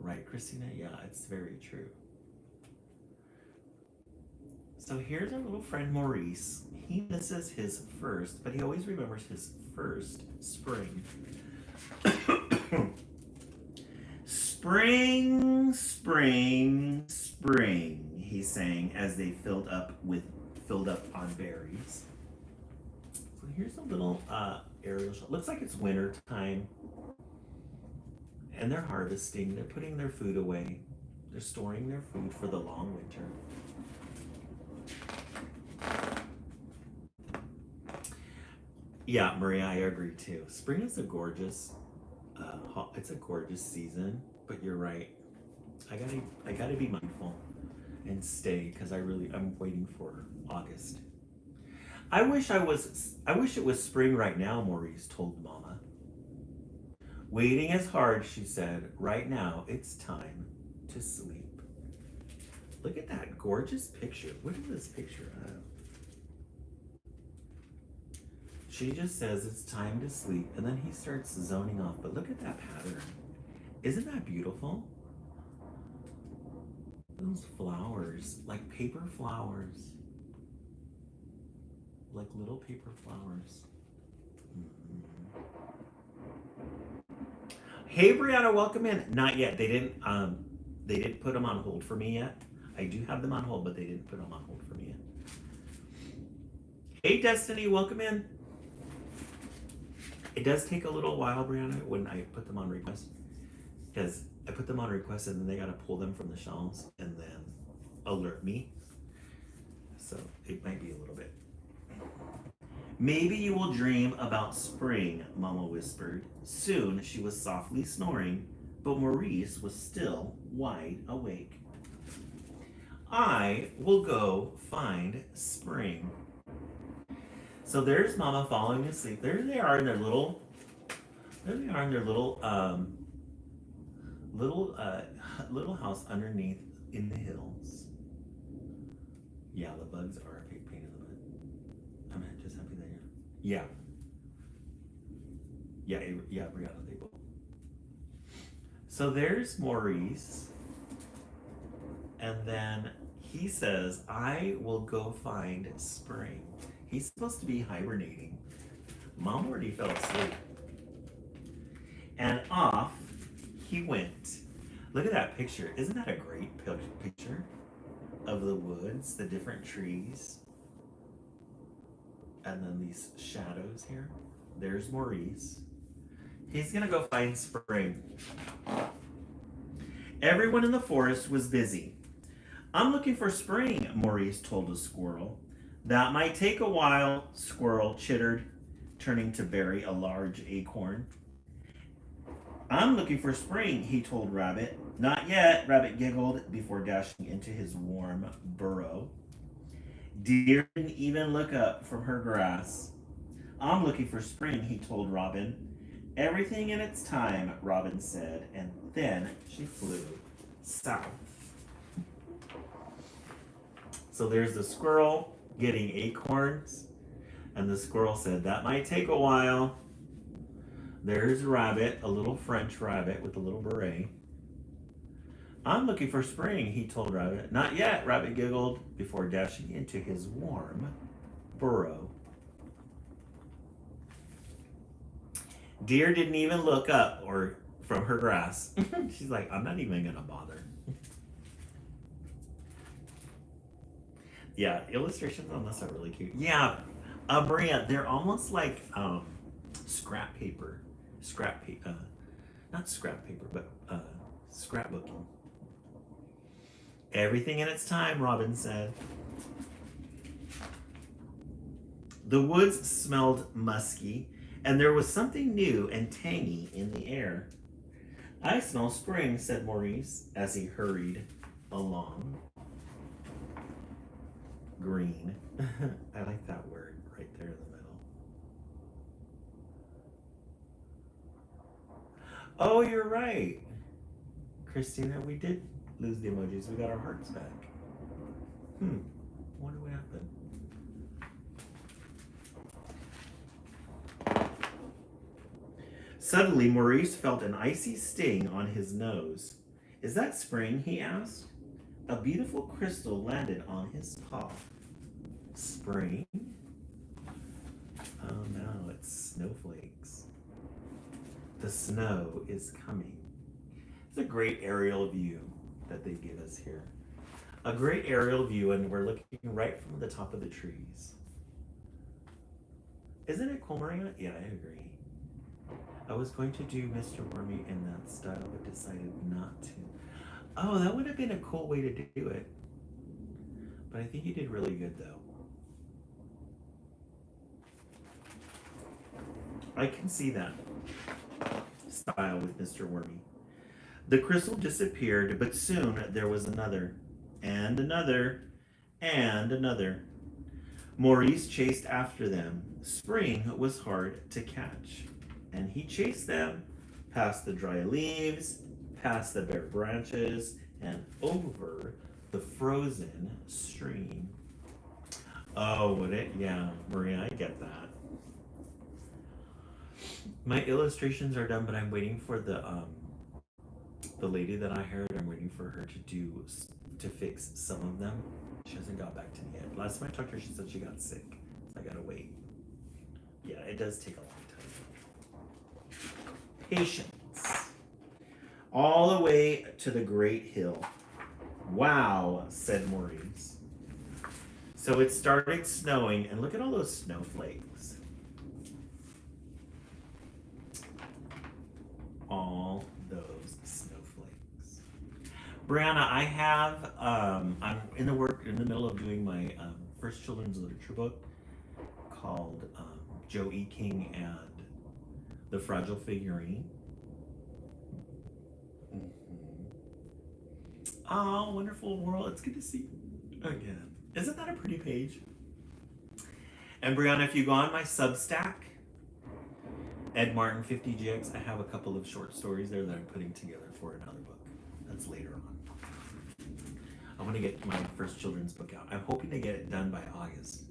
Right, Christina? Yeah, it's very true. So here's our little friend Maurice. He misses his first, but he always remembers his first spring. Spring, spring, spring, he sang as they filled up on berries. So here's a little aerial shot. Looks like it's winter time. And they're harvesting. They're putting their food away. They're storing their food for the long winter. Yeah, Maria, I agree too. Spring is a gorgeous, it's a gorgeous season. But you're right. I gotta be mindful and stay because I'm waiting for August. I wish it was spring right now. Maurice told Mama. Waiting is hard, she said. Right now, it's time to sleep. Look at that gorgeous picture. What is this picture of? She just says it's time to sleep, and then he starts zoning off. But look at that pattern. Isn't that beautiful? Those flowers, like paper flowers. Like little paper flowers. Mm-hmm. Hey Brianna, welcome in. Not yet. They didn't put them on hold for me yet. I do have them on hold, but they didn't put them on hold for me yet. Hey Destiny, welcome in. It does take a little while, Brianna, when I put them on request, because I put them on request and then they gotta pull them from the shelves and then alert me. So it might be a little bit. Maybe you will dream about spring, Mama whispered. Soon she was softly snoring, but Maurice was still wide awake. I will go find spring. So there's Mama falling asleep. There they are in their little, little house underneath in the hills. Yeah, the bugs are a big pain in the butt. I'm just happy that you're. Yeah, Brianna, they both. So there's Maurice, and then he says, "I will go find spring." He's supposed to be hibernating. Mom already fell asleep. And off he went. Look at that picture. Isn't that a great picture of the woods, the different trees, and then these shadows here? There's Maurice. He's gonna go find spring. Everyone in the forest was busy. I'm looking for spring, Maurice told a squirrel. That might take a while, Squirrel chittered, turning to bury a large acorn. I'm looking for spring, he told Rabbit. Not yet, Rabbit giggled before dashing into his warm burrow. Deer didn't even look up from her grass. I'm looking for spring, he told Robin. Everything in its time, Robin said, and then she flew south. So there's the squirrel getting acorns, and the squirrel said, that might take a while. There's Rabbit, a little French rabbit with a little beret. I'm looking for spring, he told Rabbit. Not yet, Rabbit giggled before dashing into his warm burrow. Deer didn't even look up or from her grass. She's like, I'm not even gonna bother. Yeah, illustrations on this are really cute. Yeah, Maria, they're almost like scrap paper. Not scrap paper, but scrapbooking. Everything in its time, Robin said. The woods smelled musky, and there was something new and tangy in the air. I smell spring, said Maurice as he hurried along. Green. I like that word right there in the middle. Oh, you're right. Christina, we did lose the emojis. We got our hearts back. I wonder what happened. Suddenly, Maurice felt an icy sting on his nose. Is that spring? He asked. A beautiful crystal landed on his paw. Spring? Oh no, it's snowflakes. The snow is coming. It's a great aerial view that they give us here. A great aerial view, and we're looking right from the top of the trees. Isn't it cool, Maria? Yeah, I agree. I was going to do Mr. Wormy in that style, but decided not to. Oh, that would have been a cool way to do it. But I think you did really good, though. I can see that style with Mr. Wormy. The crystal disappeared, but soon there was another, and another, and another. Maurice chased after them. Spring was hard to catch, and he chased them past the dry leaves, past the bare branches, and over the frozen stream. Oh, would it? Yeah, Maria, I get that. My illustrations are done, but I'm waiting for the lady that I hired. I'm waiting for her to fix some of them. She hasn't got back to me yet. Last time I talked to her, she said she got sick, so I gotta wait. Yeah, it does take a long time. Patience. All the way to the great hill. Wow, said Maurice. So it started snowing, and look at all those snowflakes. All those snowflakes. Brianna, I have, I'm in the middle of doing my first children's literature book called Joe E. King and the Fragile Figurine. Oh, wonderful world. It's good to see you again. Isn't that a pretty page? And Brianna, if you go on my Substack, Ed Martin 50GX, I have a couple of short stories there that I'm putting together for another book. That's later on. I want to get my first children's book out. I'm hoping to get it done by August.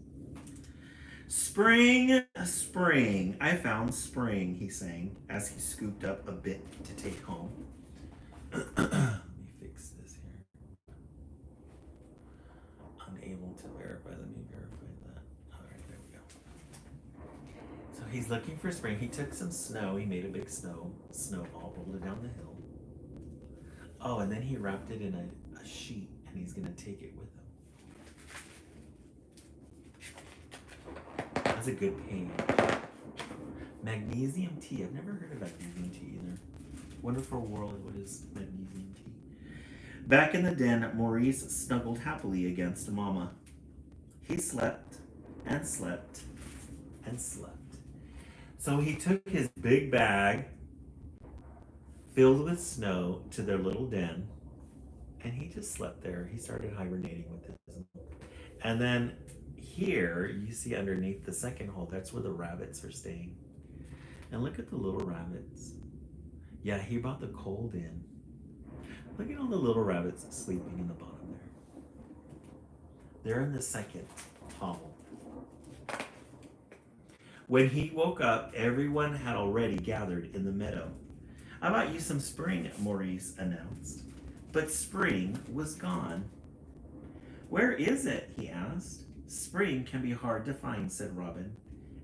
Spring, spring, I found spring, he sang as he scooped up a bit to take home. Let me fix this here. Unable to verify. Let me verify that. All right, there we go. So he's looking for spring. He took some snow. He made a big snowball, rolled it down the hill. Oh, and then he wrapped it in a sheet, and he's going to take it with him. That's a good page. Magnesium tea. I've never heard of magnesium tea either. Wonderful world. What is magnesium tea? Back in the den, Maurice snuggled happily against Mama. He slept and slept and slept. So he took his big bag filled with snow to their little den, and he just slept there. He started hibernating with his. And then here, you see underneath the second hole, that's where the rabbits are staying. And look at the little rabbits. Yeah, he brought the cold in. Look at all the little rabbits sleeping in the bottom there. They're in the second hovel. When he woke up, everyone had already gathered in the meadow. I brought you some spring, Maurice announced. But spring was gone. Where is it? He asked. Spring can be hard to find, said Robin.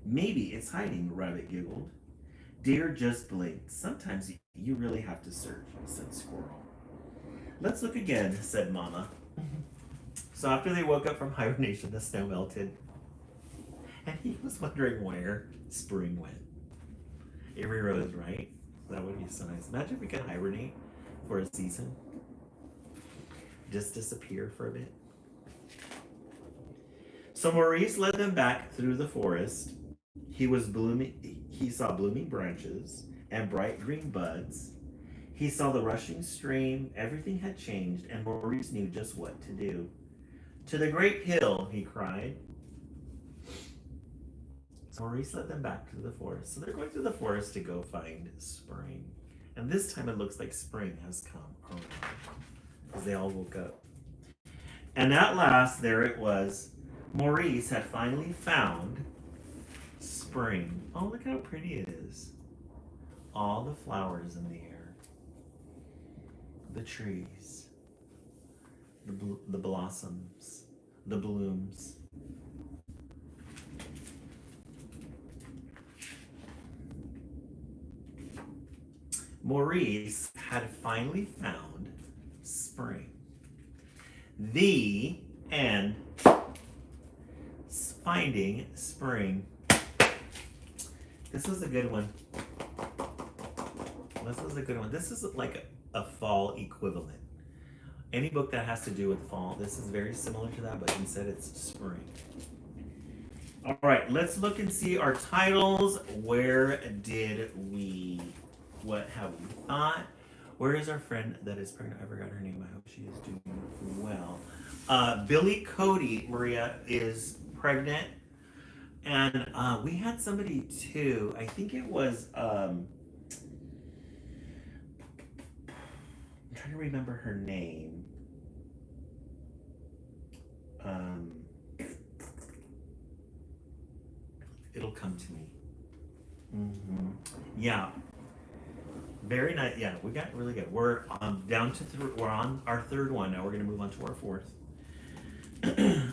Maybe it's hiding, Rabbit giggled. Deer just blinked. Sometimes you really have to search, said Squirrel. Let's look again, said Mama. So after they woke up from hibernation, the snow melted. And he was wondering where spring went. Avery Rose, right? That would be so nice. Imagine if we could hibernate for a season. Just disappear for a bit. So Maurice led them back through the forest. He saw blooming branches and bright green buds. He saw the rushing stream. Everything had changed, and Maurice knew just what to do. To the great hill, he cried. So Maurice led them back to the forest. So they're going to the forest to go find spring. And this time it looks like spring has come around as they all woke up. And at last, there it was. Maurice had finally found spring. Oh, look how pretty it is. All the flowers in the air. The trees. The blossoms. The blooms. Maurice had finally found spring. The end. Finding spring. This was a good one. This was a good one. This is like a fall equivalent. Any book that has to do with fall, this is very similar to that, but instead it's spring. All right, let's look and see our titles. What have we thought? Where is our friend that is pregnant? I forgot her name. I hope she is doing well. Billy Cody, Maria, is pregnant. And we had somebody too. I think it was, I'm trying to remember her name. It'll come to me. Yeah, very nice. Yeah, we got really good. We're down to we're on our third one now. We're gonna move on to our fourth.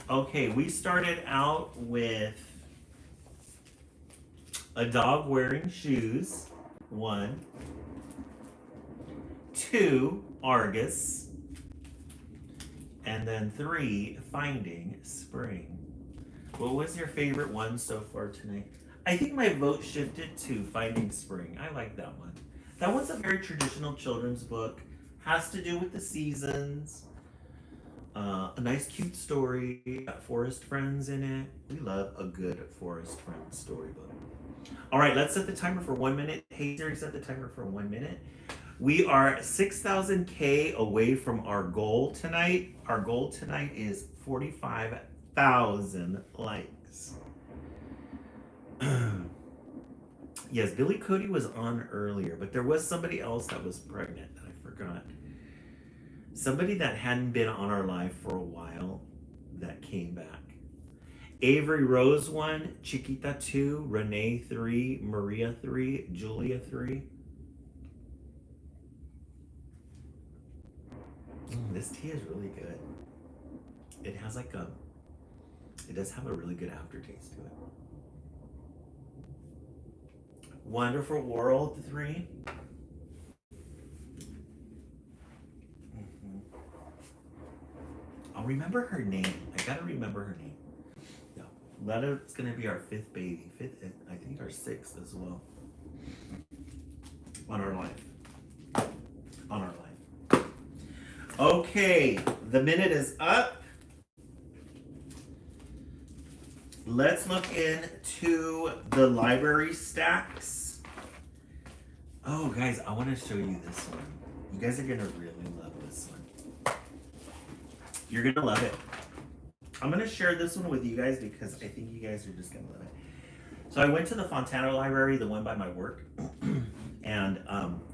Okay, we started out with a dog wearing shoes. 1, 2, Argus, and then 3, Finding Spring. What was your favorite one so far tonight? I think my vote shifted to Finding Spring. I like that one. That one's a very traditional children's book. Has to do with the seasons. A nice cute story. Got forest friends in it. We love a good forest friends storybook. All right, let's set the timer for 1 minute. Hey Siri, set the timer for 1 minute. We are 6,000K away from our goal tonight. Our goal tonight is 45,000 likes. Yes, Billy Cody was on earlier, but there was somebody else that was pregnant that I forgot. Somebody that hadn't been on our live for a while that came back. Avery Rose 1, Chiquita 2, Renee 3, Maria 3, Julia 3. This tea is really good. It has like it does have a really good aftertaste to it. Wonderful World 3. I'll remember her name. I gotta remember her name. No, Letta's gonna be our 5th baby. 5th, I think our 6th as well. On our life. On our life. Okay, the minute is up. Let's look into the library stacks. Oh, guys, I want to show you this one. You guys are going to really love this one. You're going to love it. I'm going to share this one with you guys because I think you guys are just going to love it. So I went to the Fontana Library, the one by my work, and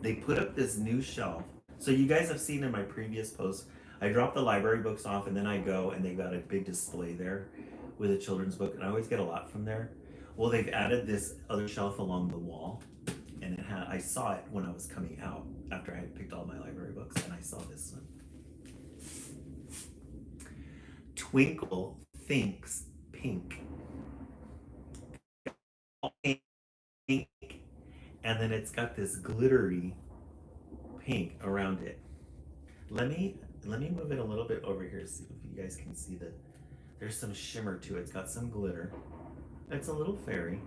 they put up this new shelf. So you guys have seen in my previous post, I drop the library books off and then I go and they've got a big display there with a children's book, and I always get a lot from there. Well, they've added this other shelf along the wall, and I saw it when I was coming out after I had picked all my library books, and I saw this one. Twinkle Thinks Pink. Pink, and then it's got this glittery pink around it. Let me move it a little bit over here, see if you guys can see that there's some shimmer to it. It's got some glitter. It's a little fairy.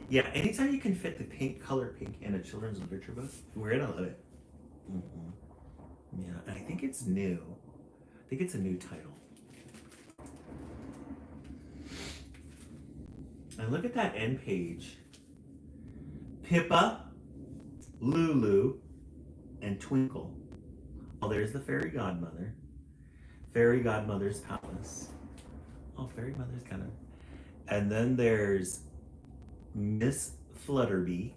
Yeah, anytime you can fit the color pink in a children's literature book, we're gonna love it. Yeah, and I think it's new. I think it's a new title. And look at that end page. Pippa, Lulu, and Twinkle. Oh, there's the fairy godmother. Fairy godmother's palace. Oh, fairy mother's kind of. And then there's Miss Flutterby.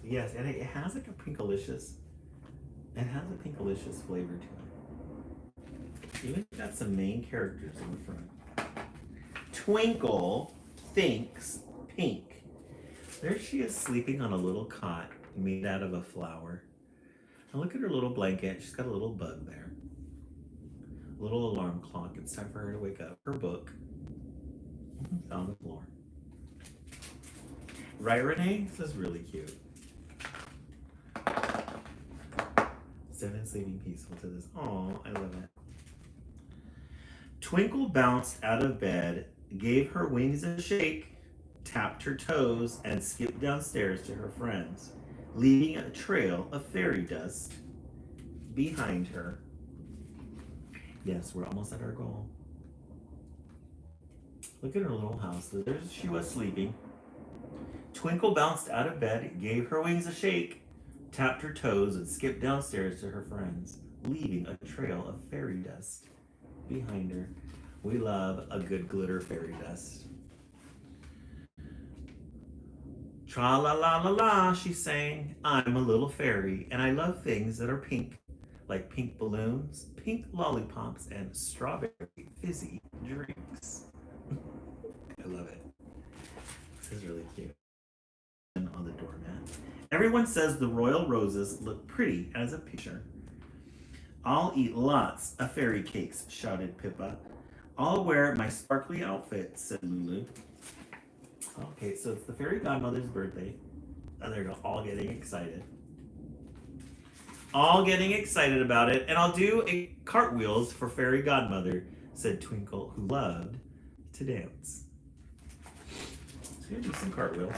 Yes, and it has like a pinkalicious. It has a pinkalicious flavor to it. Even got some main characters in the front. Twinkle Thinks Pink. There she is sleeping on a little cot made out of a flower. And look at her little blanket. She's got a little bug there. A little alarm clock. It's time for her to wake up. Her book on the floor. Right, Renee? This is really cute. 7 sleeping peaceful to this. Oh, I love it. Twinkle bounced out of bed, gave her wings a shake, tapped her toes, and skipped downstairs to her friends, leaving a trail of fairy dust behind her. Yes, we're almost at our goal. Look at her little house. There she was sleeping. Twinkle bounced out of bed, gave her wings a shake, tapped her toes, and skipped downstairs to her friends, leaving a trail of fairy dust behind her. We love a good glitter fairy dust. Tra la la la la, she sang. I'm a little fairy, and I love things that are pink, like pink balloons, pink lollipops, and strawberry fizzy drinks. I love it. This is really cute. And on the doormat. Everyone says the royal roses look pretty as a picture. I'll eat lots of fairy cakes, shouted Pippa. I'll wear my sparkly outfit, said Lulu. Okay, so it's the fairy godmother's birthday. And they're all getting excited. All getting excited about it. And I'll do a cartwheels for fairy godmother, said Twinkle, who loved to dance. So here, do some cartwheels.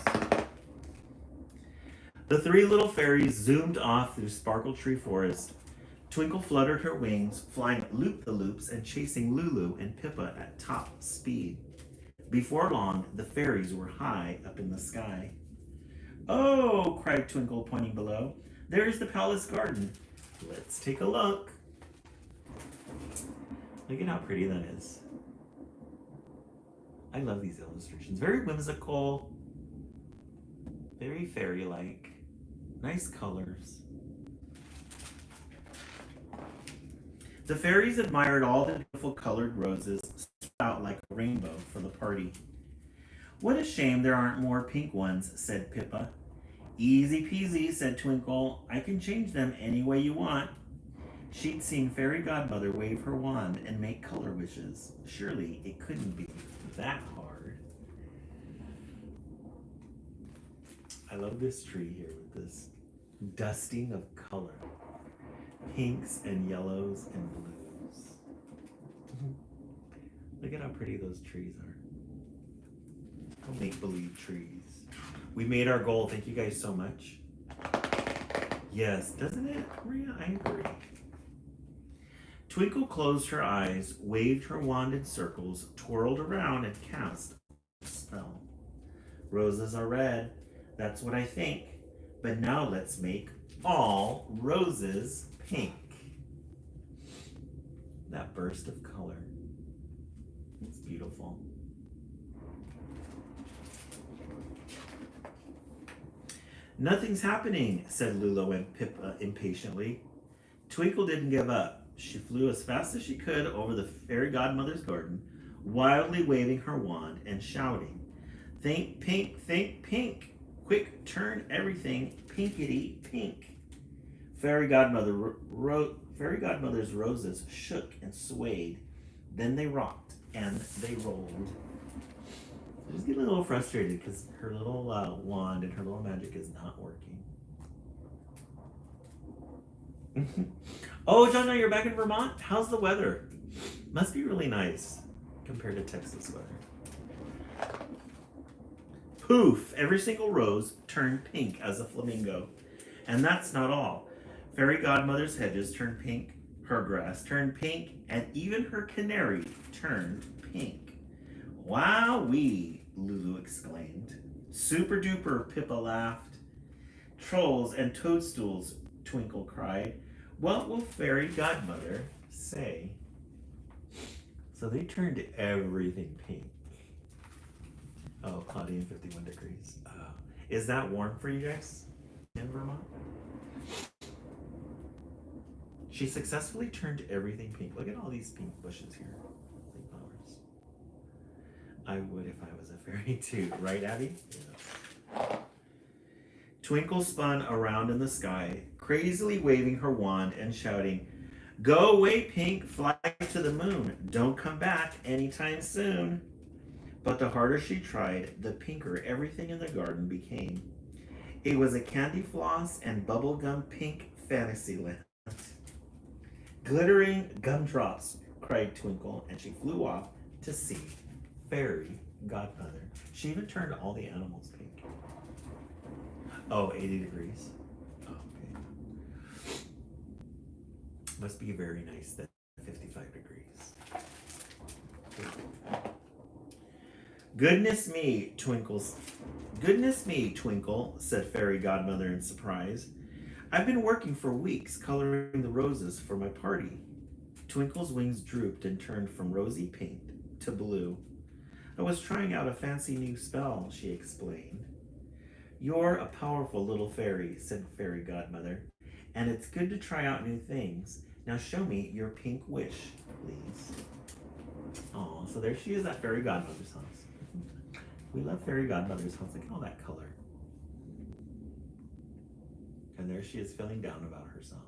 The three little fairies zoomed off through Sparkle Tree Forest. Twinkle fluttered her wings, flying loop-the-loops and chasing Lulu and Pippa at top speed. Before long, the fairies were high up in the sky. Oh, cried Twinkle, pointing below. There's the palace garden. Let's take a look. Look at how pretty that is. I love these illustrations. Very whimsical, very fairy-like. Nice colors. The fairies admired all the beautiful colored roses spread out like a rainbow for the party. What a shame there aren't more pink ones, said Pippa. Easy peasy, said Twinkle. I can change them any way you want. She'd seen Fairy Godmother wave her wand and make color wishes. Surely it couldn't be that hard. I love this tree here with this dusting of color. Pinks and yellows and blues. Look at how pretty those trees are. Make-believe trees. We made our goal. Thank you guys so much. Yes, doesn't it, Maria? I agree. Twinkle closed her eyes, waved her wand in circles, twirled around, and cast a spell. Roses are red. That's what I think. But now let's make all roses pink. That burst of color. It's beautiful. Nothing's happening, said Lulu and Pippa impatiently. Twinkle didn't give up. She flew as fast as she could over the fairy godmother's garden, wildly waving her wand and shouting, Think pink, think pink. Quick, turn everything pinkety pink. Fairy Godmother's roses shook and swayed. Then they rocked and they rolled. She's getting a little frustrated because her little wand and her little magic is not working. Oh, John, you're back in Vermont? How's the weather? Must be really nice compared to Texas weather. Poof! Every single rose turned pink as a flamingo. And that's not all. Fairy Godmother's hedges turned pink, her grass turned pink, and even her canary turned pink. Wowee! Lulu exclaimed. Super duper, Pippa laughed. Trolls and toadstools, Twinkle cried. What will Fairy Godmother say? So they turned everything pink. Oh, cloudy and 51 degrees. Is that warm for you guys in Vermont? She successfully turned everything pink. Look at all these pink bushes here. Pink flowers. I would if I was a fairy too. Right, Abby? Yeah. Twinkle spun around in the sky, crazily waving her wand and shouting, Go away, Pink, fly to the moon. Don't come back anytime soon. But the harder she tried, the pinker everything in the garden became. It was a candy floss and bubblegum pink fantasy land. Glittering gumdrops, cried Twinkle, and she flew off to see Fairy Godmother. She even turned all the animals pink. Oh, 80 degrees. Oh, okay. Must be very nice then, 55 degrees. Goodness me, Goodness me, Twinkle, said Fairy Godmother in surprise. I've been working for weeks coloring the roses for my party. Twinkle's wings drooped and turned from rosy pink to blue. I was trying out a fancy new spell, she explained. You're a powerful little fairy, said Fairy Godmother, and it's good to try out new things. Now show me your pink wish, please. Oh, so there she is at Fairy Godmother's house. We love Fairy Godmother's house. Look at all that color. And there she is feeling down about herself.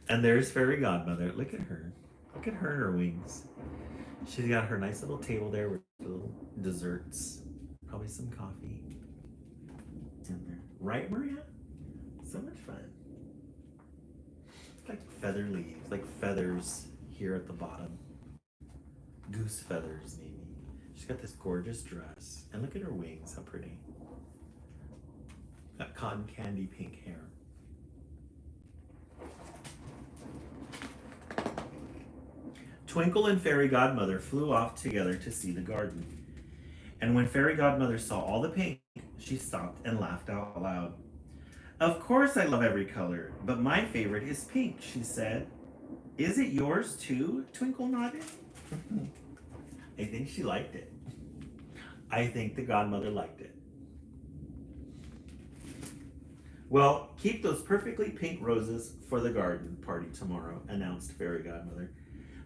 And there's Fairy Godmother. Look at her. Look at her and her wings. She's got her nice little table there with little desserts. Probably some coffee. In there. Right, Maria? So much fun. It's like feather leaves, like feathers here at the bottom. Goose feathers, maybe. She's got this gorgeous dress. And look at her wings, how pretty. That cotton candy pink hair. Twinkle and Fairy Godmother flew off together to see the garden. And when Fairy Godmother saw all the pink, she stopped and laughed out loud. Of course I love every color, but my favorite is pink, she said. Is it yours too? Twinkle nodded. I think she liked it. I think the godmother liked it. Well, keep those perfectly pink roses for the garden party tomorrow, announced Fairy Godmother.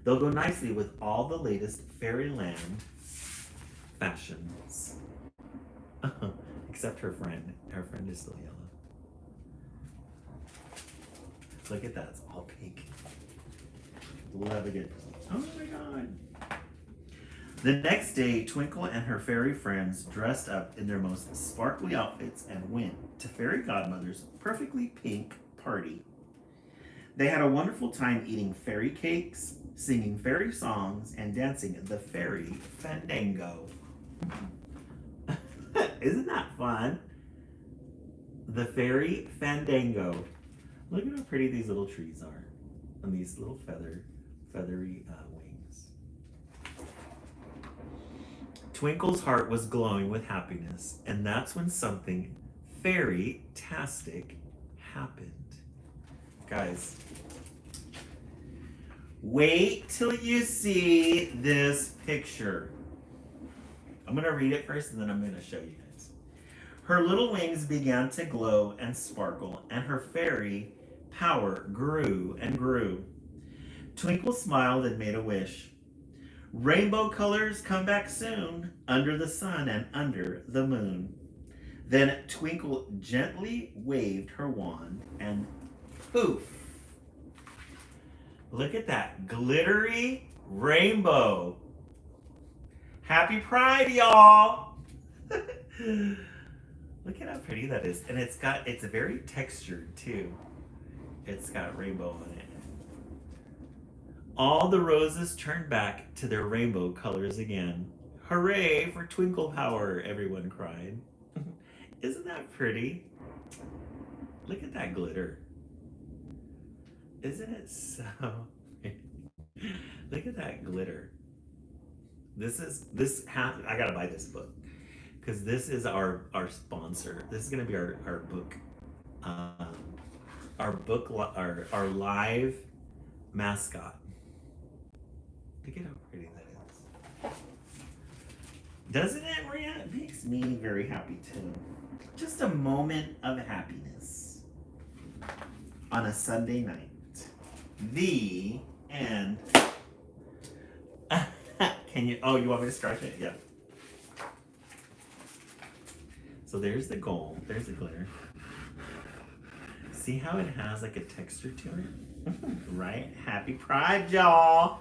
They'll go nicely with all the latest Fairyland fashions. Except her friend. Her friend is still yellow. Look at that, it's all pink. Love it. Oh my god. The next day, Twinkle and her fairy friends dressed up in their most sparkly outfits and went to Fairy Godmother's perfectly pink party. They had a wonderful time eating fairy cakes, singing fairy songs, and dancing the fairy fandango. Isn't that fun? The fairy fandango. Look at how pretty these little trees are. And these little feathery wings. Twinkle's heart was glowing with happiness, and that's when something fairy-tastic happened. Guys, wait till you see this picture. I'm going to read it first, and then I'm going to show you guys. Her little wings began to glow and sparkle, and her fairy power grew and grew. Twinkle smiled and made a wish. Rainbow colors come back soon, under the sun and under the moon. Then Twinkle gently waved her wand, and poof! Look at that glittery rainbow. Happy Pride, y'all! Look at how pretty that is. And it's very textured too. It's got rainbow on it. All the roses turned back to their rainbow colors again. Hooray for Twinkle Power, everyone cried. Isn't that pretty? Look at that glitter. Isn't it so pretty? Look at that glitter. I gotta buy this book because this is our sponsor. This is gonna be our book, our live mascot. Look at how pretty that is. Doesn't it, Maria? It makes me very happy too. Just a moment of happiness on a Sunday night. The end. Can you? Oh, you want me to start it? Yeah. So there's the gold. There's the glitter. See how it has like a texture to it? Right? Happy Pride, y'all.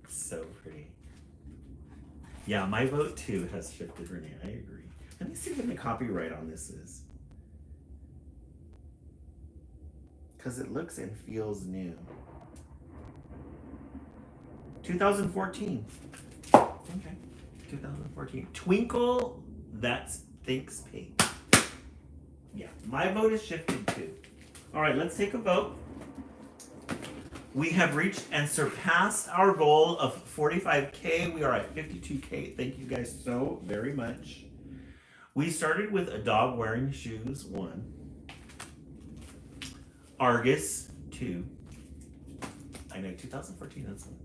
So pretty. Yeah, my vote too has shifted, Renee. I agree. Let me see what the copyright on this is. Because it looks and feels new. 2014. Okay. 2014. Twinkle That Thinks Pink. Yeah, my vote is shifted too. All right, let's take a vote. We have reached and surpassed our goal of 45K. We are at 52K. Thank you guys so very much. We started with a dog wearing shoes, 1. Argus, 2. I know, 2014, that's one.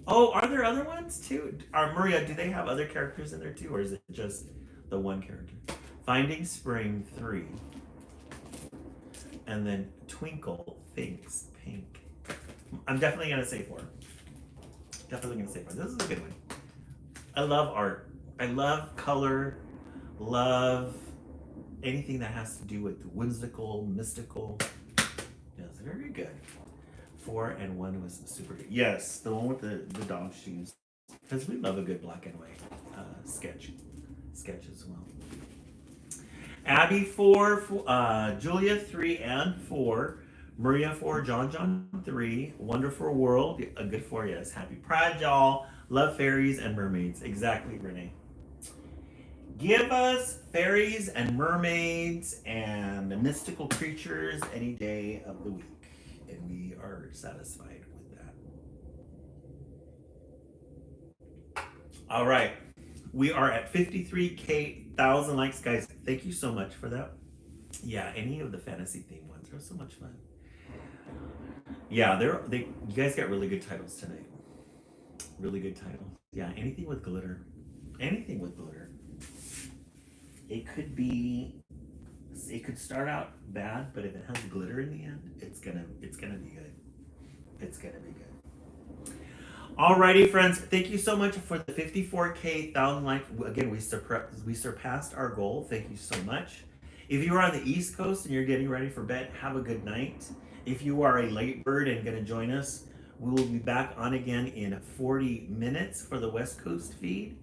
Oh, are there other ones too? Maria, do they have other characters in there too, or is it just the one character? Finding Spring, 3. And then Twinkle Thinks Pink. I'm definitely gonna say 4. Definitely gonna say 4. This is a good one. I love art. I love color. Love anything that has to do with whimsical, mystical. Yes, very good. 4 and 1 was super good. Yes, the one with the dog shoes. Because we love a good black and white sketch as well. Abby 4, Julia 3 and 4, Maria 4, John 3, Wonderful World, a good 4, yes. Happy Pride, y'all. Love fairies and mermaids. Exactly, Renee. Give us fairies and mermaids and mystical creatures any day of the week, and we are satisfied with that. All right, we are at 53,000 likes, guys. Thank you so much for that. Yeah, any of the fantasy themed ones are so much fun. Yeah, you guys got really good titles tonight. Really good titles. Yeah, anything with glitter. Anything with glitter. It could start out bad, but if it has glitter in the end, it's gonna be good. It's gonna be good. Alrighty, friends. Thank you so much for the 54K 1,000 likes. Again, we surpassed our goal. Thank you so much. If you are on the East Coast and you're getting ready for bed, have a good night. If you are a late bird and gonna join us, we will be back on again in 40 minutes for the West Coast feed.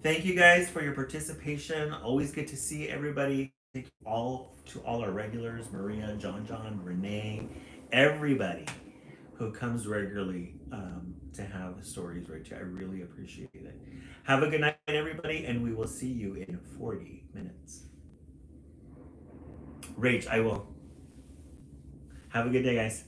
Thank you guys for your participation. Always good to see everybody. Thank you all our regulars, Maria, John, Renee, everybody who comes regularly to have stories read to. I really appreciate it. Have a good night, everybody, and we will see you in 40 minutes. Rach, I will. Have a good day, guys.